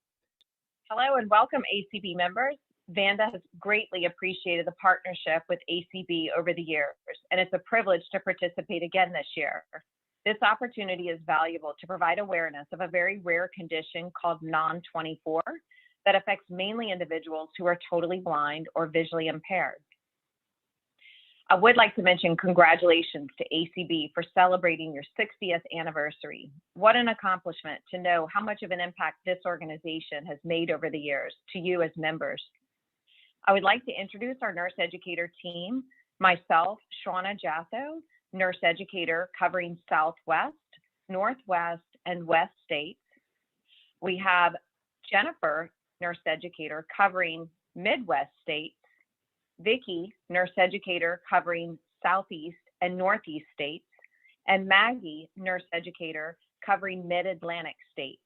hello and welcome, ACB members. Vanda has greatly appreciated the partnership with ACB over the years, and it's a privilege to participate again this year. This opportunity is valuable to provide awareness of a very rare condition called non-24 that affects mainly individuals who are totally blind or visually impaired. I would like to mention congratulations to ACB for celebrating your 60th anniversary. What an accomplishment to know how much of an impact this organization has made over the years to you as members. I would like to introduce our nurse educator team. Myself, Shauna Jatho, nurse educator covering Southwest, Northwest, and West states. We have Jennifer, nurse educator covering Midwest states. Vicki, nurse educator covering Southeast and Northeast states. And Maggie, nurse educator covering Mid-Atlantic states.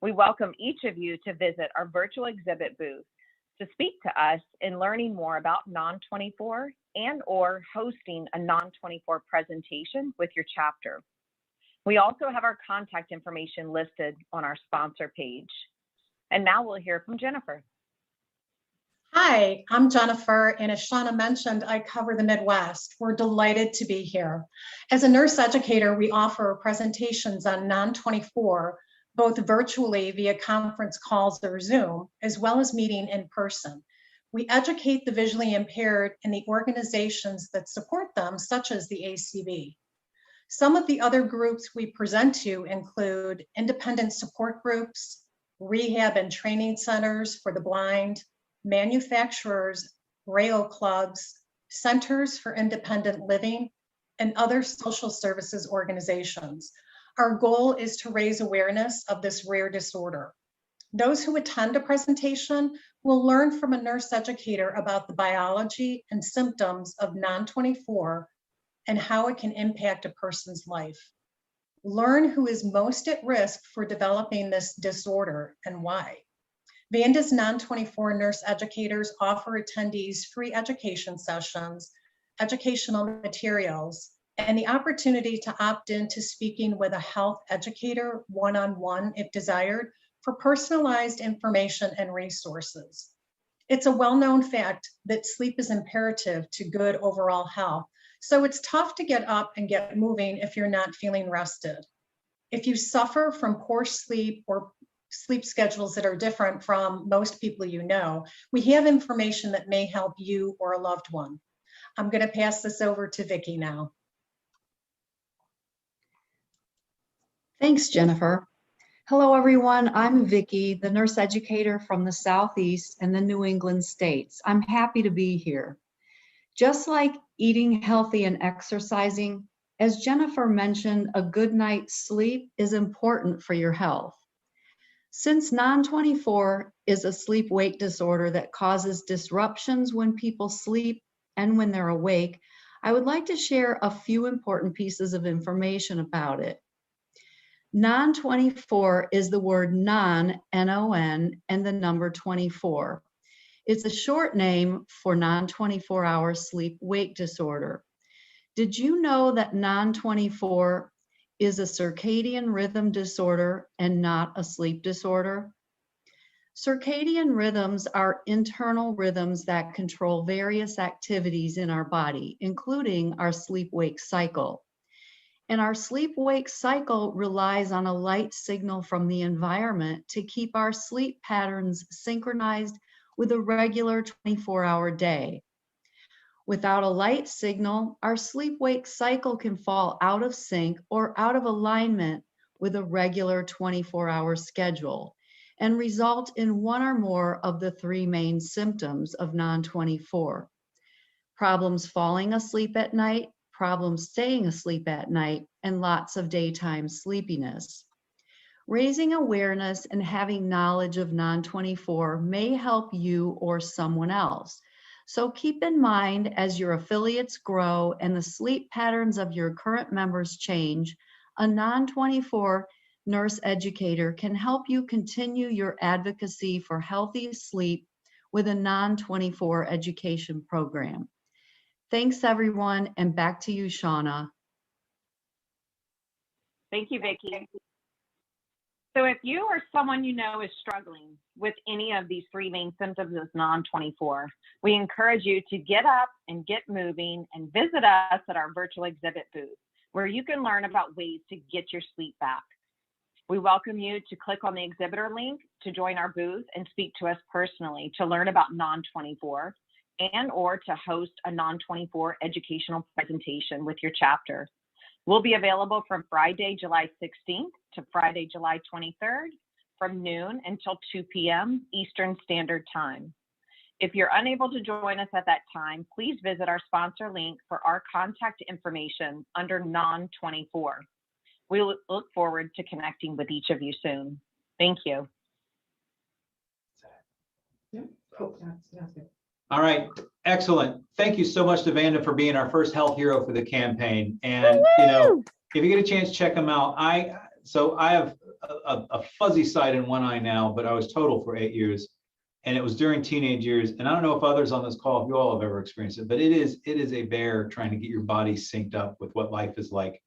We welcome each of you to visit our virtual exhibit booth to speak to us in learning more about Non-24 and or hosting a Non-24 presentation with your chapter. We also have our contact information listed on our sponsor page. And now we'll hear from Jennifer. Hi, I'm Jennifer, and as Shauna mentioned, I cover the Midwest. We're delighted to be here. As a nurse educator, we offer presentations on Non-24, both virtually via conference calls or Zoom, as well as meeting in person. We educate the visually impaired and the organizations that support them, such as the ACB. Some of the other groups we present to include independent support groups, rehab and training centers for the blind, manufacturers, rail clubs, centers for independent living, and other social services organizations. Our goal is to raise awareness of this rare disorder. Those who attend a presentation will learn from a nurse educator about the biology and symptoms of Non-24 and how it can impact a person's life. Learn who is most at risk for developing this disorder and why. Vanda's Non-24 nurse educators offer attendees free education sessions, educational materials, and the opportunity to opt in to speaking with a health educator one-on-one if desired for personalized information and resources. It's a well-known fact that sleep is imperative to good overall health, so it's tough to get up and get moving if you're not feeling rested. If you suffer from poor sleep or sleep schedules that are different from most people you know, we have information that may help you or a loved one. I'm going to pass this over to Vicki now. Thanks, Jennifer. Hello, everyone. I'm Vicki, the nurse educator from the Southeast and the New England states. I'm happy to be here. Just like eating healthy and exercising, as Jennifer mentioned, a good night's sleep is important for your health. Since Non-24 is a sleep-wake disorder that causes disruptions when people sleep and when they're awake, I would like to share a few important pieces of information about it. Non-24 is the word non, N-O-N, and the number 24. It's a short name for non-24 hour sleep-wake disorder. Did you know that Non-24 is a circadian rhythm disorder and not a sleep disorder? Circadian rhythms are internal rhythms that control various activities in our body, including our sleep-wake cycle. And our sleep-wake cycle relies on a light signal from the environment to keep our sleep patterns synchronized with a regular 24-hour day. Without a light signal, our sleep-wake cycle can fall out of sync or out of alignment with a regular 24-hour schedule and result in one or more of the three main symptoms of Non-24. Problems falling asleep at night, problems staying asleep at night, and lots of daytime sleepiness. Raising awareness and having knowledge of Non-24 may help you or someone else. So keep in mind as your affiliates grow and the sleep patterns of your current members change, a Non-24 nurse educator can help you continue your advocacy for healthy sleep with a Non-24 education program. Thanks, everyone, and back to you, Shauna. Thank you, Vicki. So if you or someone you know is struggling with any of these three main symptoms of Non-24, we encourage you to get up and get moving and visit us at our virtual exhibit booth, where you can learn about ways to get your sleep back. We welcome you to click on the exhibitor link to join our booth and speak to us personally to learn about Non-24 and or to host a Non-24 educational presentation with your chapter. We'll be available from Friday, July 16th to Friday, July 23rd from noon until 2 p.m. Eastern Standard Time. If you're unable to join us at that time, please visit our sponsor link for our contact information under Non-24. We look forward to connecting with each of you soon. Thank you. Cool. That's good. All right, excellent. Thank you so much to Vanda for being our first health hero for the campaign. And you know, if you get a chance, check them out. I have a fuzzy sight in one eye now, but I was total for 8 years, and it was during teenage years. And I don't know if others on this call, if you all have ever experienced it, but it is a bear trying to get your body synced up with what life is like,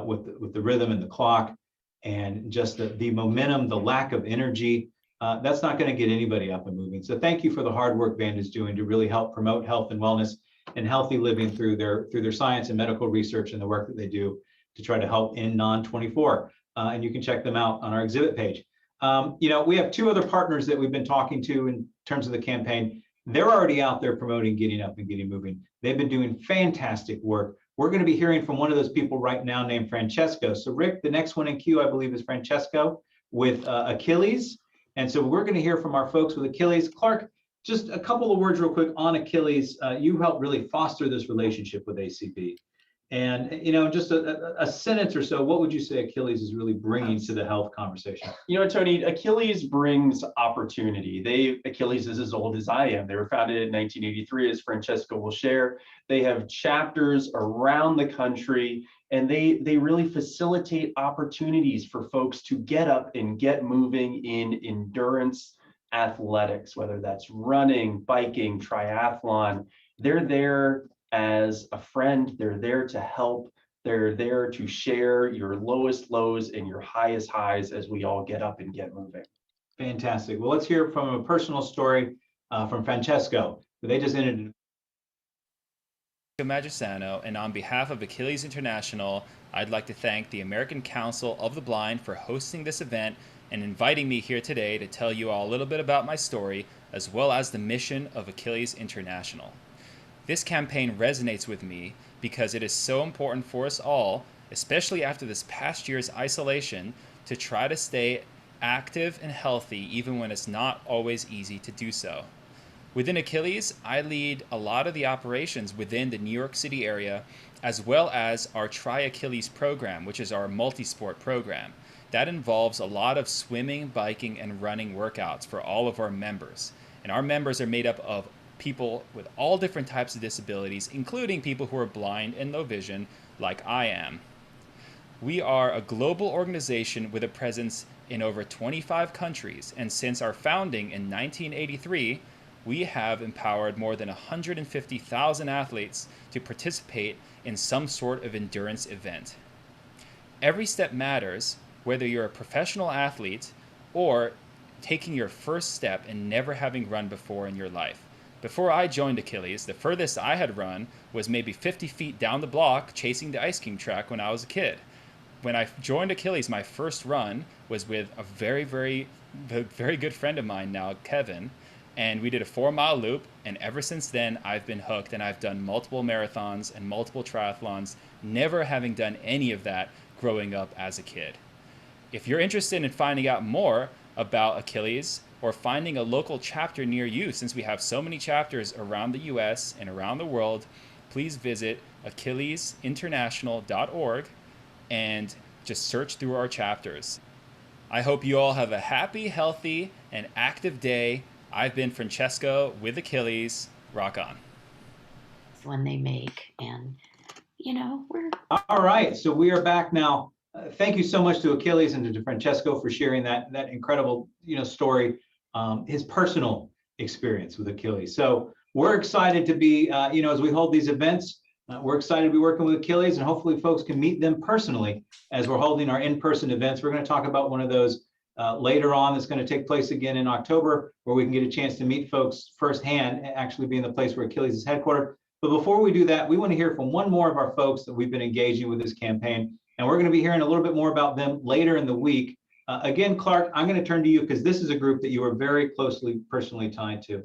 with the rhythm and the clock, and just the momentum, the lack of energy. That's not going to get anybody up and moving. So thank you for the hard work Vanda's doing to really help promote health and wellness and healthy living through their science and medical research and the work that they do to try to help in Non-24. And you can check them out on our exhibit page. You know, we have 2 other partners that we've been talking to in terms of the campaign. They're already out there promoting getting up and getting moving. They've been doing fantastic work. We're going to be hearing from one of those people right now named Francesco. So Rick, the next one in queue, I believe, is Francesco with Achilles. And so we're going to hear from our folks with Achilles. Clark, just a couple of words real quick on Achilles. You helped really foster this relationship with ACB. And, you know, just a sentence or so, what would you say Achilles is really bringing to the health conversation? You know, Tony, Achilles brings opportunity. Achilles is as old as I am. They were founded in 1983, as Francesco will share. They have chapters around the country, and they really facilitate opportunities for folks to get up and get moving in endurance athletics, whether that's running, biking, triathlon. They're there as a friend. They're there to help. They're there to share your lowest lows and your highest highs as we all get up and get moving. Fantastic. Well, let's hear from a personal story from Francesco. They just ended. Magisano, and on behalf of Achilles International, I'd like to thank the American Council of the Blind for hosting this event and inviting me here today to tell you all a little bit about my story, as well as the mission of Achilles International. This campaign resonates with me because it is so important for us all, especially after this past year's isolation, to try to stay active and healthy even when it's not always easy to do so. Within Achilles, I lead a lot of the operations within the New York City area, as well as our Try Achilles program, which is our multi-sport program. That involves a lot of swimming, biking, and running workouts for all of our members. And our members are made up of people with all different types of disabilities, including people who are blind and low vision, like I am. We are a global organization with a presence in over 25 countries, and since our founding in 1983, we have empowered more than 150,000 athletes to participate in some sort of endurance event. Every step matters, whether you're a professional athlete or taking your first step and never having run before in your life. Before I joined Achilles, the furthest I had run was maybe 50 feet down the block chasing the ice cream truck when I was a kid. When I joined Achilles, my first run was with a very good friend of mine now, Kevin, and we did a 4-mile loop, and ever since then I've been hooked, and I've done multiple marathons and multiple triathlons, never having done any of that growing up as a kid. If you're interested in finding out more about Achilles or finding a local chapter near you, since we have so many chapters around the US and around the world, please visit achillesinternational.org and just search through our chapters. I hope you all have a happy, healthy, and active day. I've been Francesco with Achilles. Rock on. When they make, and you know, we're All right, so we are back now. Thank you so much to Achilles and to Francesco for sharing that incredible, story, his personal experience with Achilles. So we're excited to be, as we hold these events, we're excited to be working with Achilles, and hopefully folks can meet them personally as we're holding our in-person events. We're going to talk about one of those later on. That's going to take place again in October, where we can get a chance to meet folks firsthand, actually be in the place where Achilles is headquartered. But before we do that, we want to hear from one more of our folks that we've been engaging with this campaign. And we're going to be hearing a little bit more about them later in the week. Again, Clark, I'm going to turn to you because this is a group that you are very closely personally tied to.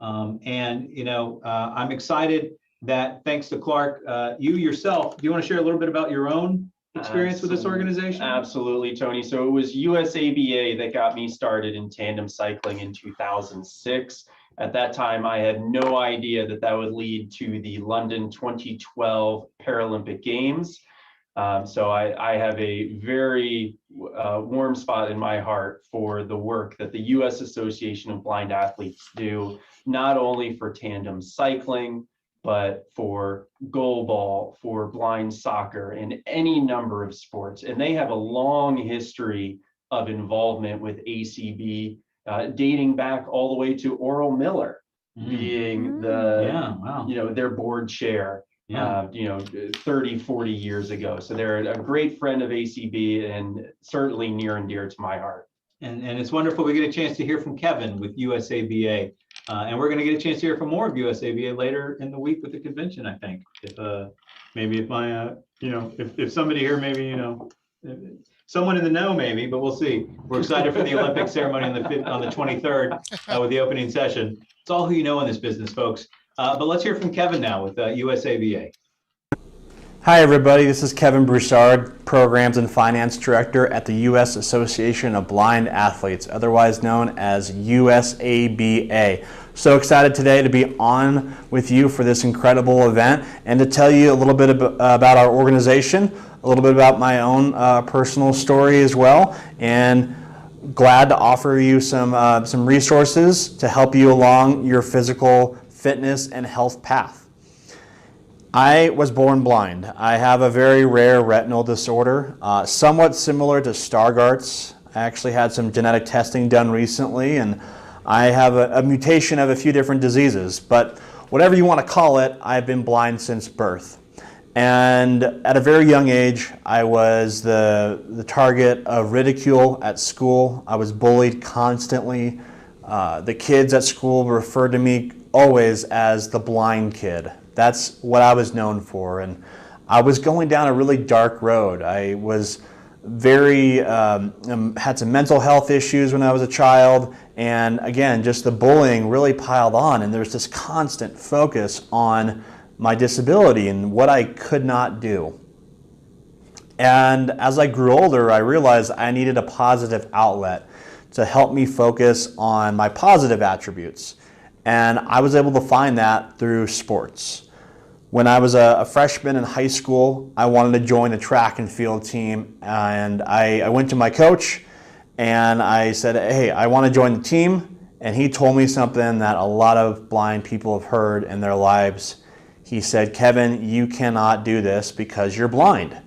I'm excited that thanks to Clark, you yourself, do you want to share a little bit about your own experience with this organization? Absolutely, Tony. So it was USABA that got me started in tandem cycling in 2006. At that time, I had no idea that that would lead to the London 2012 Paralympic Games. So I have a very warm spot in my heart for the work that the U.S. Association of Blind Athletes do, not only for tandem cycling, but for goalball, for blind soccer, and any number of sports. And they have a long history of involvement with ACB, dating back all the way to Oral Miller being their board chair. 30, 40 years ago. So they're a great friend of ACB and certainly near and dear to my heart. And it's wonderful. We get a chance to hear from Kevin with USABA. And we're going to get a chance to hear from more of USABA later in the week with the convention, I think. If somebody here, maybe, someone in the know, maybe, but we'll see. We're excited for the Olympic ceremony on the 23rd with the opening session. It's all who you know in this business, folks. But let's hear from Kevin now with USABA. Hi, everybody. This is Kevin Broussard, Programs and Finance Director at the U.S. Association of Blind Athletes, otherwise known as USABA. So excited today to be on with you for this incredible event and to tell you a little bit about our organization, a little bit about my own personal story as well, and glad to offer you some resources to help you along your physical fitness and health path. I was born blind. I have a very rare retinal disorder, somewhat similar to Stargardt's. I actually had some genetic testing done recently, and I have a mutation of a few different diseases, but whatever you want to call it, I've been blind since birth. And at a very young age, I was the target of ridicule at school. I was bullied constantly. The kids at school referred to me always as the blind kid. That's what I was known for. And I was going down a really dark road. I was had some mental health issues when I was a child. And again, just the bullying really piled on. And there's this constant focus on my disability and what I could not do. And as I grew older, I realized I needed a positive outlet to help me focus on my positive attributes. And I was able to find that through sports. When I was a freshman in high school, I wanted to join the track and field team. And I went to my coach and I said, hey, I want to join the team. And he told me something that a lot of blind people have heard in their lives. He said, Kevin, you cannot do this because you're blind.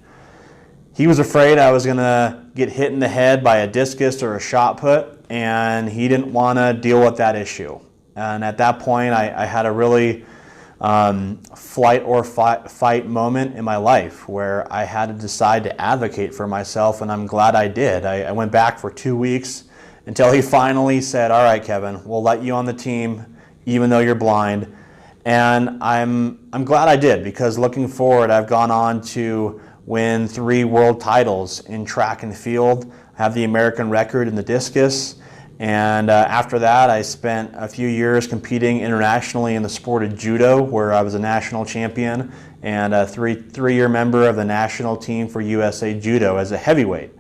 He was afraid I was going to get hit in the head by a discus or a shot put, and he didn't want to deal with that issue. And at that point, I had a really flight or fight moment in my life where I had to decide to advocate for myself, and I'm glad I did. I went back for 2 weeks until he finally said, all right, Kevin, we'll let you on the team even though you're blind. And I'm glad I did, because looking forward, I've gone on to win 3 world titles in track and field. I have the American record in the discus. And after that, I spent a few years competing internationally in the sport of judo, where I was a national champion and a three-year member of the national team for USA Judo as a heavyweight.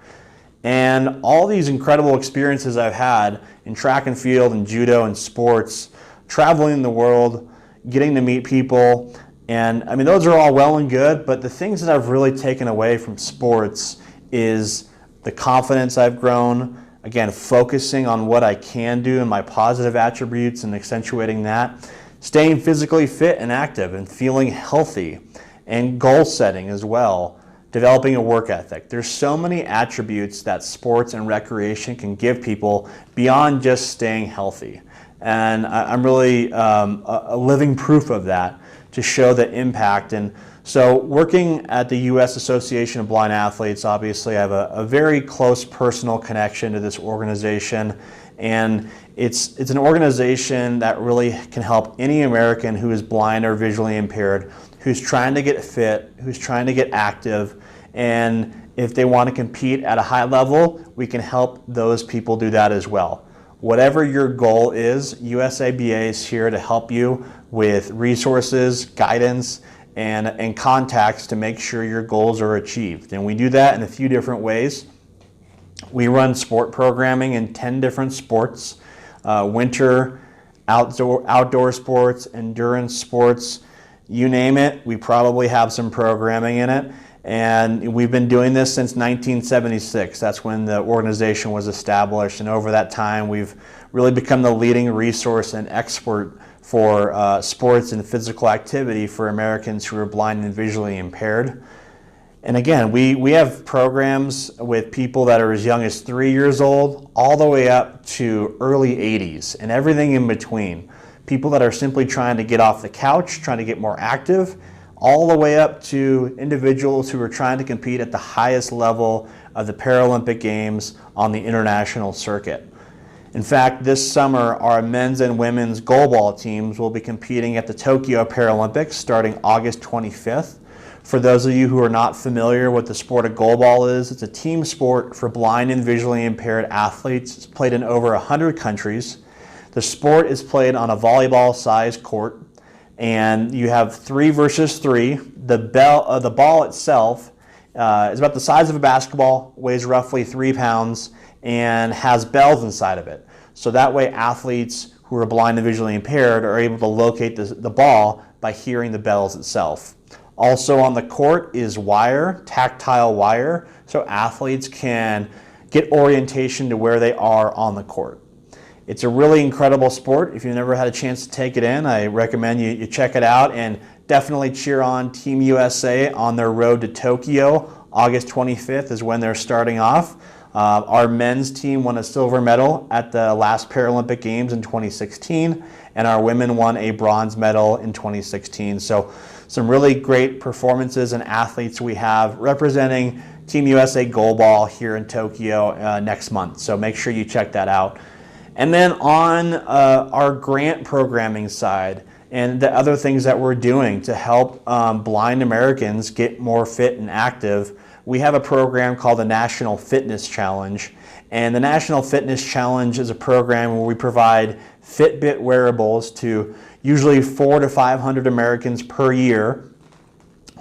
And all these incredible experiences I've had in track and field and judo and sports, traveling the world, getting to meet people, and I mean, those are all well and good, but the things that I've really taken away from sports is the confidence I've grown, again, focusing on what I can do and my positive attributes and accentuating that, staying physically fit and active and feeling healthy, and goal setting as well, developing a work ethic. There's so many attributes that sports and recreation can give people beyond just staying healthy. And I'm really a living proof of that to show the impact. And so working at the U.S. Association of Blind Athletes, obviously I have a very close personal connection to this organization. And it's an organization that really can help any American who is blind or visually impaired, who's trying to get fit, who's trying to get active. And if they want to compete at a high level, we can help those people do that as well. Whatever your goal is, USABA is here to help you with resources, guidance, and contacts to make sure your goals are achieved. And we do that in a few different ways. We run sport programming in 10 different sports, winter, outdoor sports, endurance sports, you name it, we probably have some programming in it. And we've been doing this since 1976. That's when the organization was established. And over that time, we've really become the leading resource and expert for sports and physical activity for Americans who are blind and visually impaired. And again, we have programs with people that are as young as 3 years old all the way up to early 80s and everything in between. People that are simply trying to get off the couch, trying to get more active, all the way up to individuals who are trying to compete at the highest level of the Paralympic Games on the international circuit. In fact, this summer, our men's and women's goalball teams will be competing at the Tokyo Paralympics starting August 25th. For those of you who are not familiar with the sport of goalball is, it's a team sport for blind and visually impaired athletes. It's played in over 100 countries. The sport is played on a volleyball-sized court, and you have 3 versus 3. The ball itself is about the size of a basketball, weighs roughly 3 pounds, and has bells inside of it. So that way athletes who are blind and visually impaired are able to locate the ball by hearing the bells itself. Also on the court is wire, tactile wire, so athletes can get orientation to where they are on the court. It's a really incredible sport. If you've never had a chance to take it in, I recommend you check it out, and definitely cheer on Team USA on their road to Tokyo. August 25th is when they're starting off. Our men's team won a silver medal at the last Paralympic Games in 2016, and our women won a bronze medal in 2016. So some really great performances and athletes we have representing Team USA Goalball here in Tokyo next month. So make sure you check that out. And then on our grant programming side and the other things that we're doing to help blind Americans get more fit and active, we have a program called the National Fitness Challenge. And the National Fitness Challenge is a program where we provide Fitbit wearables to usually 400 to 500 Americans per year.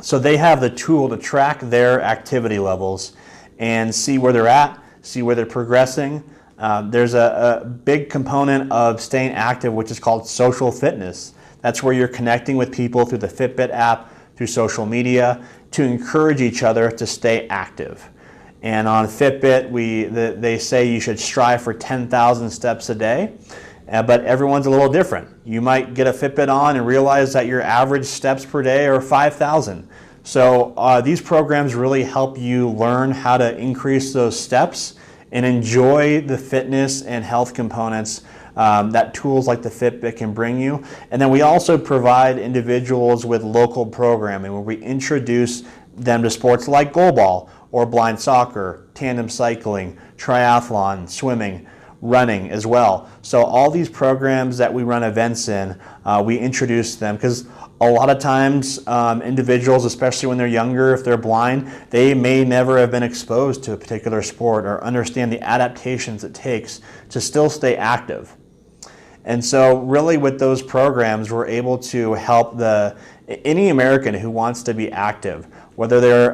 So they have the tool to track their activity levels and see where they're at, see where they're progressing. There's a big component of staying active, which is called social fitness. That's where you're connecting with people through the Fitbit app, through social media, to encourage each other to stay active. And on Fitbit, they say you should strive for 10,000 steps a day, but everyone's a little different. You might get a Fitbit on and realize that your average steps per day are 5,000. So these programs really help you learn how to increase those steps and enjoy the fitness and health components that tools like the Fitbit can bring you. And then we also provide individuals with local programming where we introduce them to sports like goalball or blind soccer, tandem cycling, triathlon, swimming, running as well. So all these programs that we run events in, we introduce them because a lot of times individuals, especially when they're younger, if they're blind, they may never have been exposed to a particular sport or understand the adaptations it takes to still stay active. And so really with those programs, we're able to help any American who wants to be active, whether they're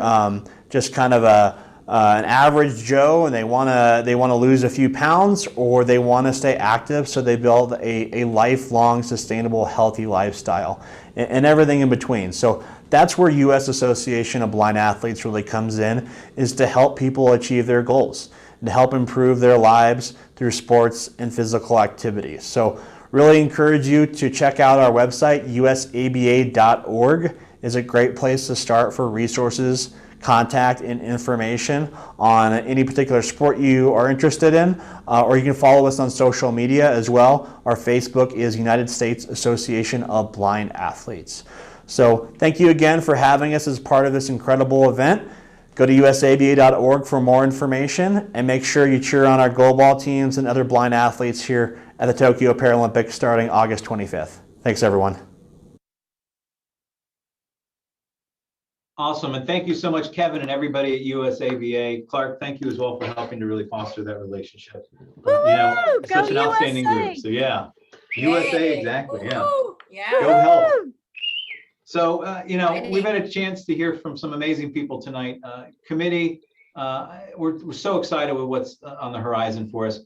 just kind of an average Joe and they want to lose a few pounds, or they want to stay active so they build a lifelong sustainable healthy lifestyle and everything in between. So that's where U.S. Association of Blind Athletes really comes in, is to help people achieve their goals, to help improve their lives through sports and physical activity. So really encourage you to check out our website. usaba.org is a great place to start for resources, contact, and information on any particular sport you are interested in, or you can follow us on social media as well. Our Facebook is United States Association of Blind Athletes. So thank you again for having us as part of this incredible event. Go to usaba.org for more information, and make sure you cheer on our goalball teams and other blind athletes here at the Tokyo Paralympics starting August 25th. Thanks, everyone. Awesome, and thank you so much, Kevin, and everybody at USABA. Clark, thank you as well for helping to really foster that relationship. It's such an outstanding group. So yeah, USA, exactly. Yeah. Go Health. So we've had a chance to hear from some amazing people tonight. Committee, we're so excited with what's on the horizon for us.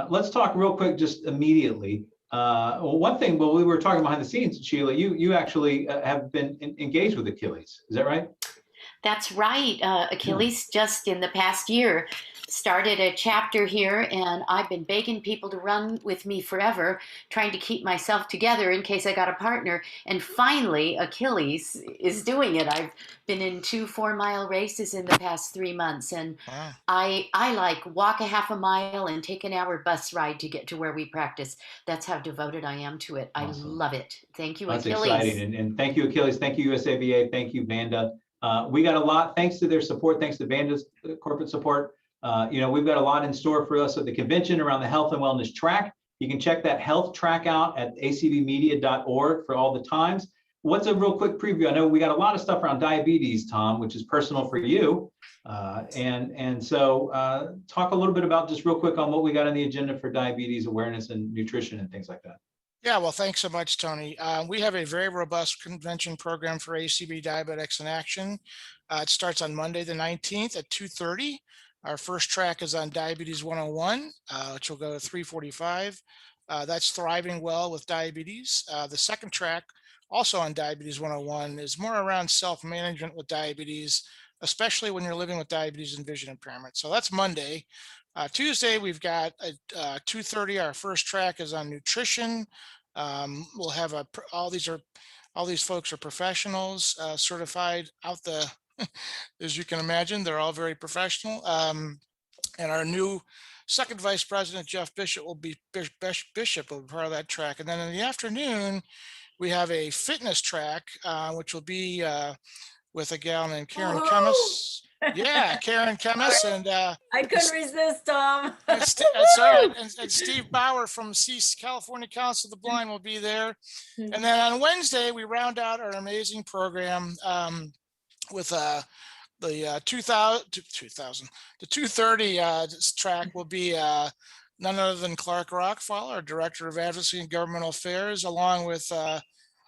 Let's talk real quick, just immediately. well, one thing, well, we were talking behind the scenes, Sheila, you actually have been engaged with Achilles. Is that right? That's right. Achilles just in the past year started a chapter here, and I've been begging people to run with me forever, trying to keep myself together in case I got a partner. And finally, Achilles is doing it. I've been in 2 4-mile races in the past 3 months, and I like walk a half a mile and take an hour bus ride to get to where we practice. That's how devoted I am to it. Awesome. I love it. Thank you, That's Achilles. exciting. And thank you, Achilles. Thank you, USABA. Thank you, Vanda. We got a lot, thanks to their support, thanks to Vanda's corporate support. We've got a lot in store for us at the convention around the health and wellness track. You can check that health track out at acbmedia.org for all the times. What's a real quick preview? I know we got a lot of stuff around diabetes, Tom, which is personal for you. So talk a little bit about just real quick on what we got on the agenda for diabetes awareness and nutrition and things like that. Yeah, well, thanks so much, Tony. We have a very robust convention program for ACB Diabetics in Action. It starts on Monday, the 19th at 2:30. Our first track is on Diabetes 101, which will go to 3:45. That's Thriving Well with Diabetes. The second track, also on Diabetes 101, is more around self-management with diabetes, especially when you're living with diabetes and vision impairment. So that's Monday. Tuesday, we've got 2:30. Our first track is on nutrition. We'll have all these folks are professionals, certified out the, as you can imagine, they're all very professional. And our new second vice president, Jeff Bishop, will be part of that track. And then in the afternoon, we have a fitness track, which will be with a gal named Karen Kemmis. Yeah, Karen Kemmis, and I couldn't resist, Tom. that's all right. And Steve Bauer from California Council of the Blind will be there. And then on Wednesday, we round out our amazing program with the 2:30 track will be none other than Clark Rockfall, our Director of Advocacy and Governmental Affairs, along with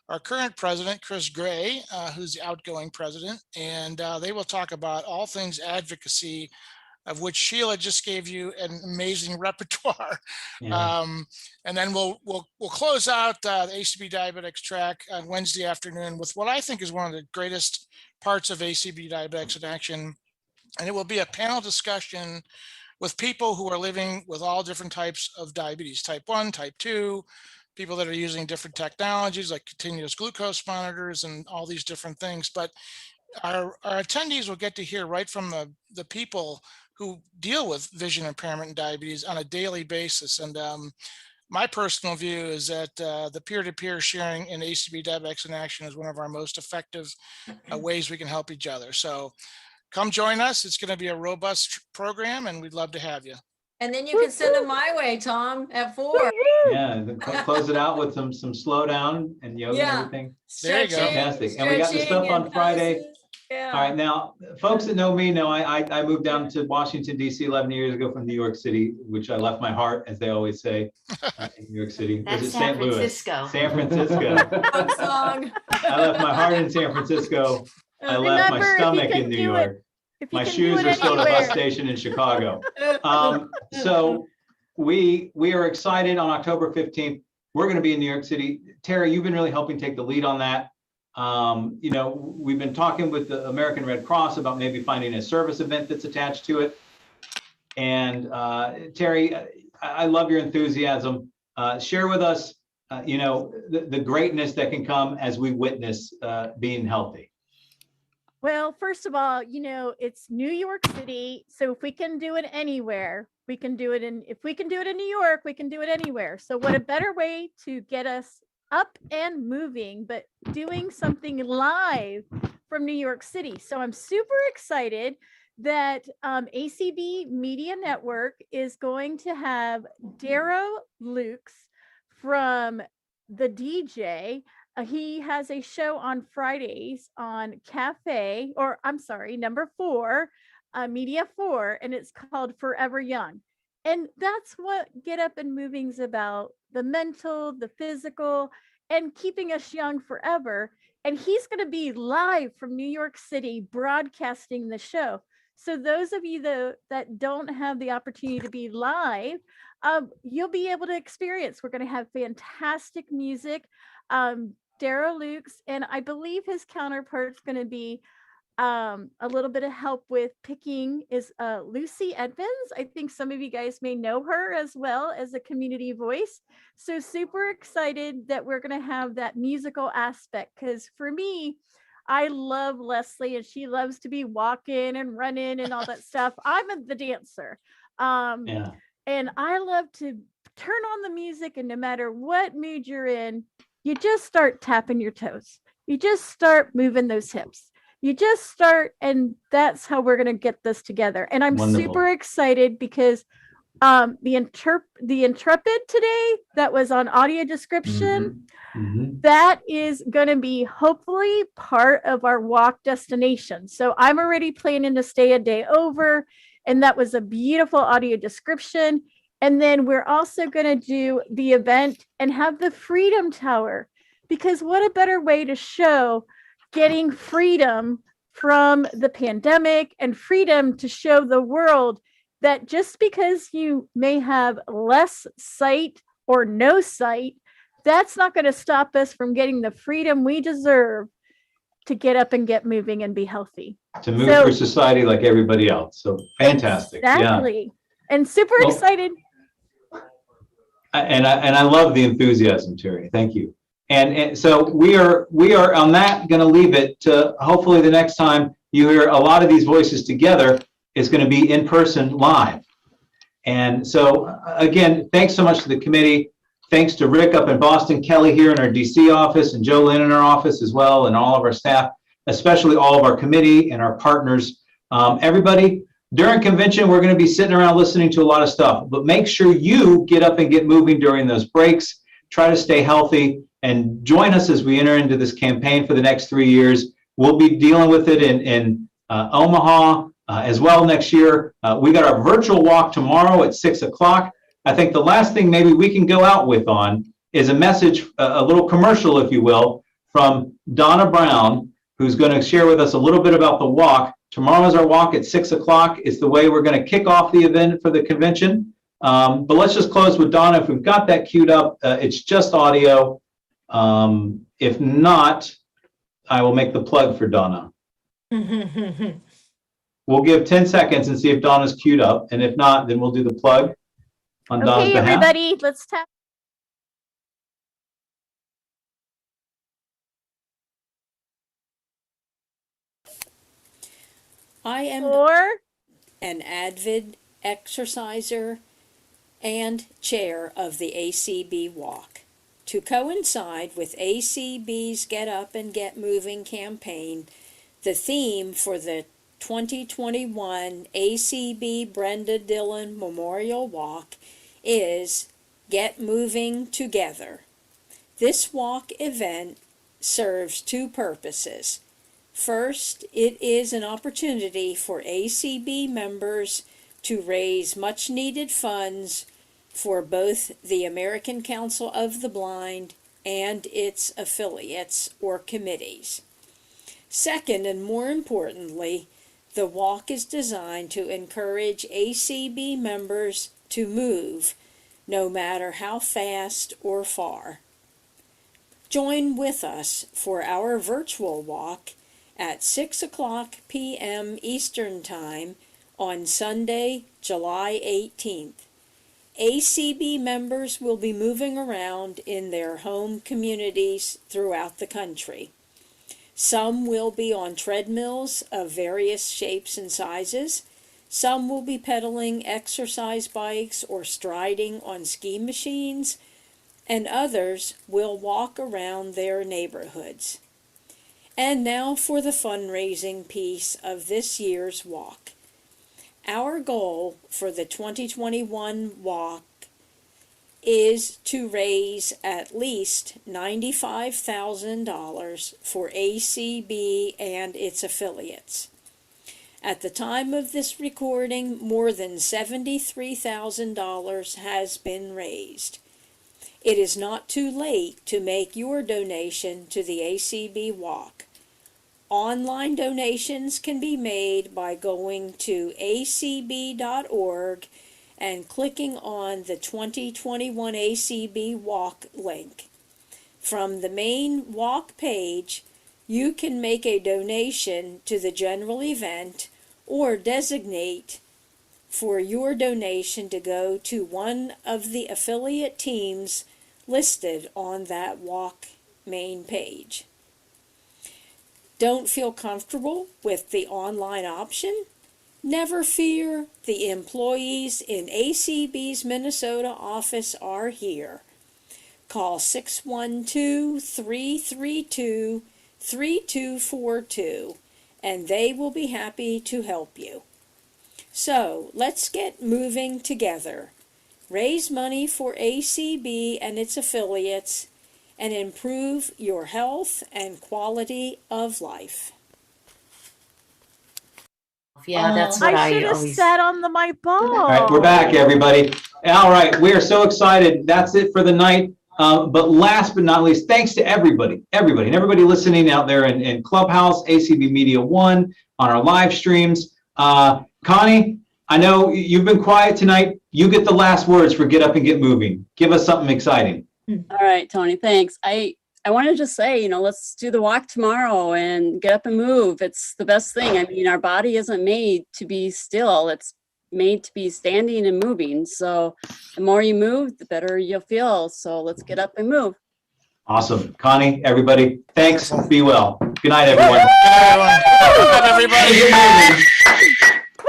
our current president, Chris Gray, who's the outgoing president, and they will talk about all things advocacy, of which Sheila just gave you an amazing repertoire. Yeah. And then we'll close out the ACB Diabetics track on Wednesday afternoon with what I think is one of the greatest parts of ACB Diabetics in Action, and it will be a panel discussion with people who are living with all different types of diabetes, type 1, type 2, people that are using different technologies like continuous glucose monitors and all these different things. But our attendees will get to hear right from the people who deal with vision impairment and diabetes on a daily basis. And my personal view is that the peer-to-peer sharing in ACB Diabetics in Action is one of our most effective ways we can help each other. So come join us. It's going to be a robust program, and we'd love to have you. And then you can send them my way, Tom, at 4. Yeah, close it out with some slow down and yoga and everything. There you go. Fantastic. And we got the stuff on Friday. Yeah. All right, now, folks that know me know I moved down to Washington, D.C. 11 years ago from New York City, which I left my heart, as they always say, in New York City. That's Was it San St. Louis? Francisco. San Francisco. Folk song. I left my heart in San Francisco. I left my Remember, if you stomach can in New do York. it- if you My can do shoes it are still at a bus anywhere. station in Chicago. So we are excited on October 15th. We're going to be in New York City. Terry, you've been really helping take the lead on that. We've been talking with the American Red Cross about maybe finding a service event that's attached to it. And Terry, I love your enthusiasm. Share with us, the greatness that can come as we witness being healthy. Well, first of all, it's New York City. So if we can do it anywhere, we can do it if we can do it in New York, we can do it anywhere. So what a better way to get us up and moving, but doing something live from New York City. So I'm super excited that ACB Media Network is going to have Darrow Lukes from the DJ. He has a show on Fridays on number 4, Media 4, and it's called Forever Young. And that's what Get Up and Moving's about, the mental, the physical, and keeping us young forever. And he's going to be live from New York City broadcasting the show. So those of you that don't have the opportunity to be live, you'll be able to experience. We're going to have fantastic music. Daryl Lukes, and I believe his counterpart's going to be a little bit of help with picking is Lucy Edmonds. I think some of you guys may know her as well as a community voice. So super excited that we're going to have that musical aspect, because for me, I love Leslie and she loves to be walking and running and all that stuff. I'm the dancer. Yeah. And I love to turn on the music, and no matter what mood you're in, you just start tapping your toes. You just start moving those hips. You just start, and that's how we're going to get this together. And I'm Wonderful. super excited because the Intrepid today that was on audio description, that is going to be hopefully part of our walk destination. So I'm already planning to stay a day over, and that was a beautiful audio description. And then we're also going to do the event and have the Freedom Tower, because what a better way to show getting freedom from the pandemic and freedom to show the world that just because you may have less sight or no sight, that's not going to stop us from getting the freedom we deserve to get up and get moving and be healthy. To move through society like everybody else. So fantastic. Exactly. Yeah. And super excited. And I love the enthusiasm, Terry. Thank you. And so we are on that going to leave it to hopefully the next time you hear a lot of these voices together, it's going to be in person live. And so again, thanks so much to the committee. Thanks to Rick up in Boston, Kelly here in our DC office, and Joe Lynn in our office as well, and all of our staff, especially all of our committee and our partners. Everybody, during convention, we're going to be sitting around listening to a lot of stuff, but make sure you get up and get moving during those breaks. Try to stay healthy and join us as we enter into this campaign for the next 3 years. We'll be dealing with it in Omaha as well next year. We got our virtual walk tomorrow at 6 o'clock. I think the last thing maybe we can go out with on is a message, a little commercial, if you will, from Donna Brown, who's going to share with us a little bit about the walk. Tomorrow is our walk at 6 o'clock. It's the way we're going to kick off the event for the convention. But let's just close with Donna. If we've got that queued up, it's just audio. If not, I will make the plug for Donna. We'll give 10 seconds and see if Donna's queued up. And if not, then we'll do the plug on Donna's behalf. Everybody, let's tap. I am an avid exerciser and chair of the ACB Walk. To coincide with ACB's Get Up and Get Moving campaign, the theme for the 2021 ACB Brenda Dillon Memorial Walk is Get Moving Together. This walk event serves two purposes. First, it is an opportunity for ACB members to raise much-needed funds for both the American Council of the Blind and its affiliates or committees. Second, and more importantly, the walk is designed to encourage ACB members to move, no matter how fast or far. Join with us for our virtual walk at 6 o'clock p.m. Eastern Time on Sunday, July 18th. ACB members will be moving around in their home communities throughout the country. Some will be on treadmills of various shapes and sizes. Some will be pedaling exercise bikes or striding on ski machines, and others will walk around their neighborhoods. And now for the fundraising piece of this year's walk. Our goal for the 2021 walk is to raise at least $95,000 for ACB and its affiliates. At the time of this recording, more than $73,000 has been raised. It is not too late to make your donation to the ACB walk. online donations can be made by going to acb.org and clicking on the 2021 ACB Walk link. From the main walk page, you can make a donation to the general event or designate for your donation to go to one of the affiliate teams listed on that walk main page. Don't feel comfortable with the online option? Never fear, the employees in ACB's Minnesota office are here. Call 612-332-3242 and they will be happy to help you. So let's get moving together. Raise money for ACB and its affiliates and improve your health and quality of life. Yeah, that's what I I should have always. sat on my ball. All right, we're back, everybody. All right, we are so excited. That's it for the night. But last but not least, thanks to everybody and everybody listening out there in Clubhouse, ACB Media One, on our live streams. Connie, I know you've been quiet tonight. You get the last words for Get Up and Get Moving. Give us something exciting. All right, Tony, thanks. I want to just say, let's do the walk tomorrow and get up and move. It's the best thing. I mean, our body isn't made to be still. It's made to be standing and moving. So the more you move, the better you'll feel. So let's get up and move. Awesome. Connie, everybody, thanks. Be well. Good night, everyone. Good night, everyone. Good night, everybody.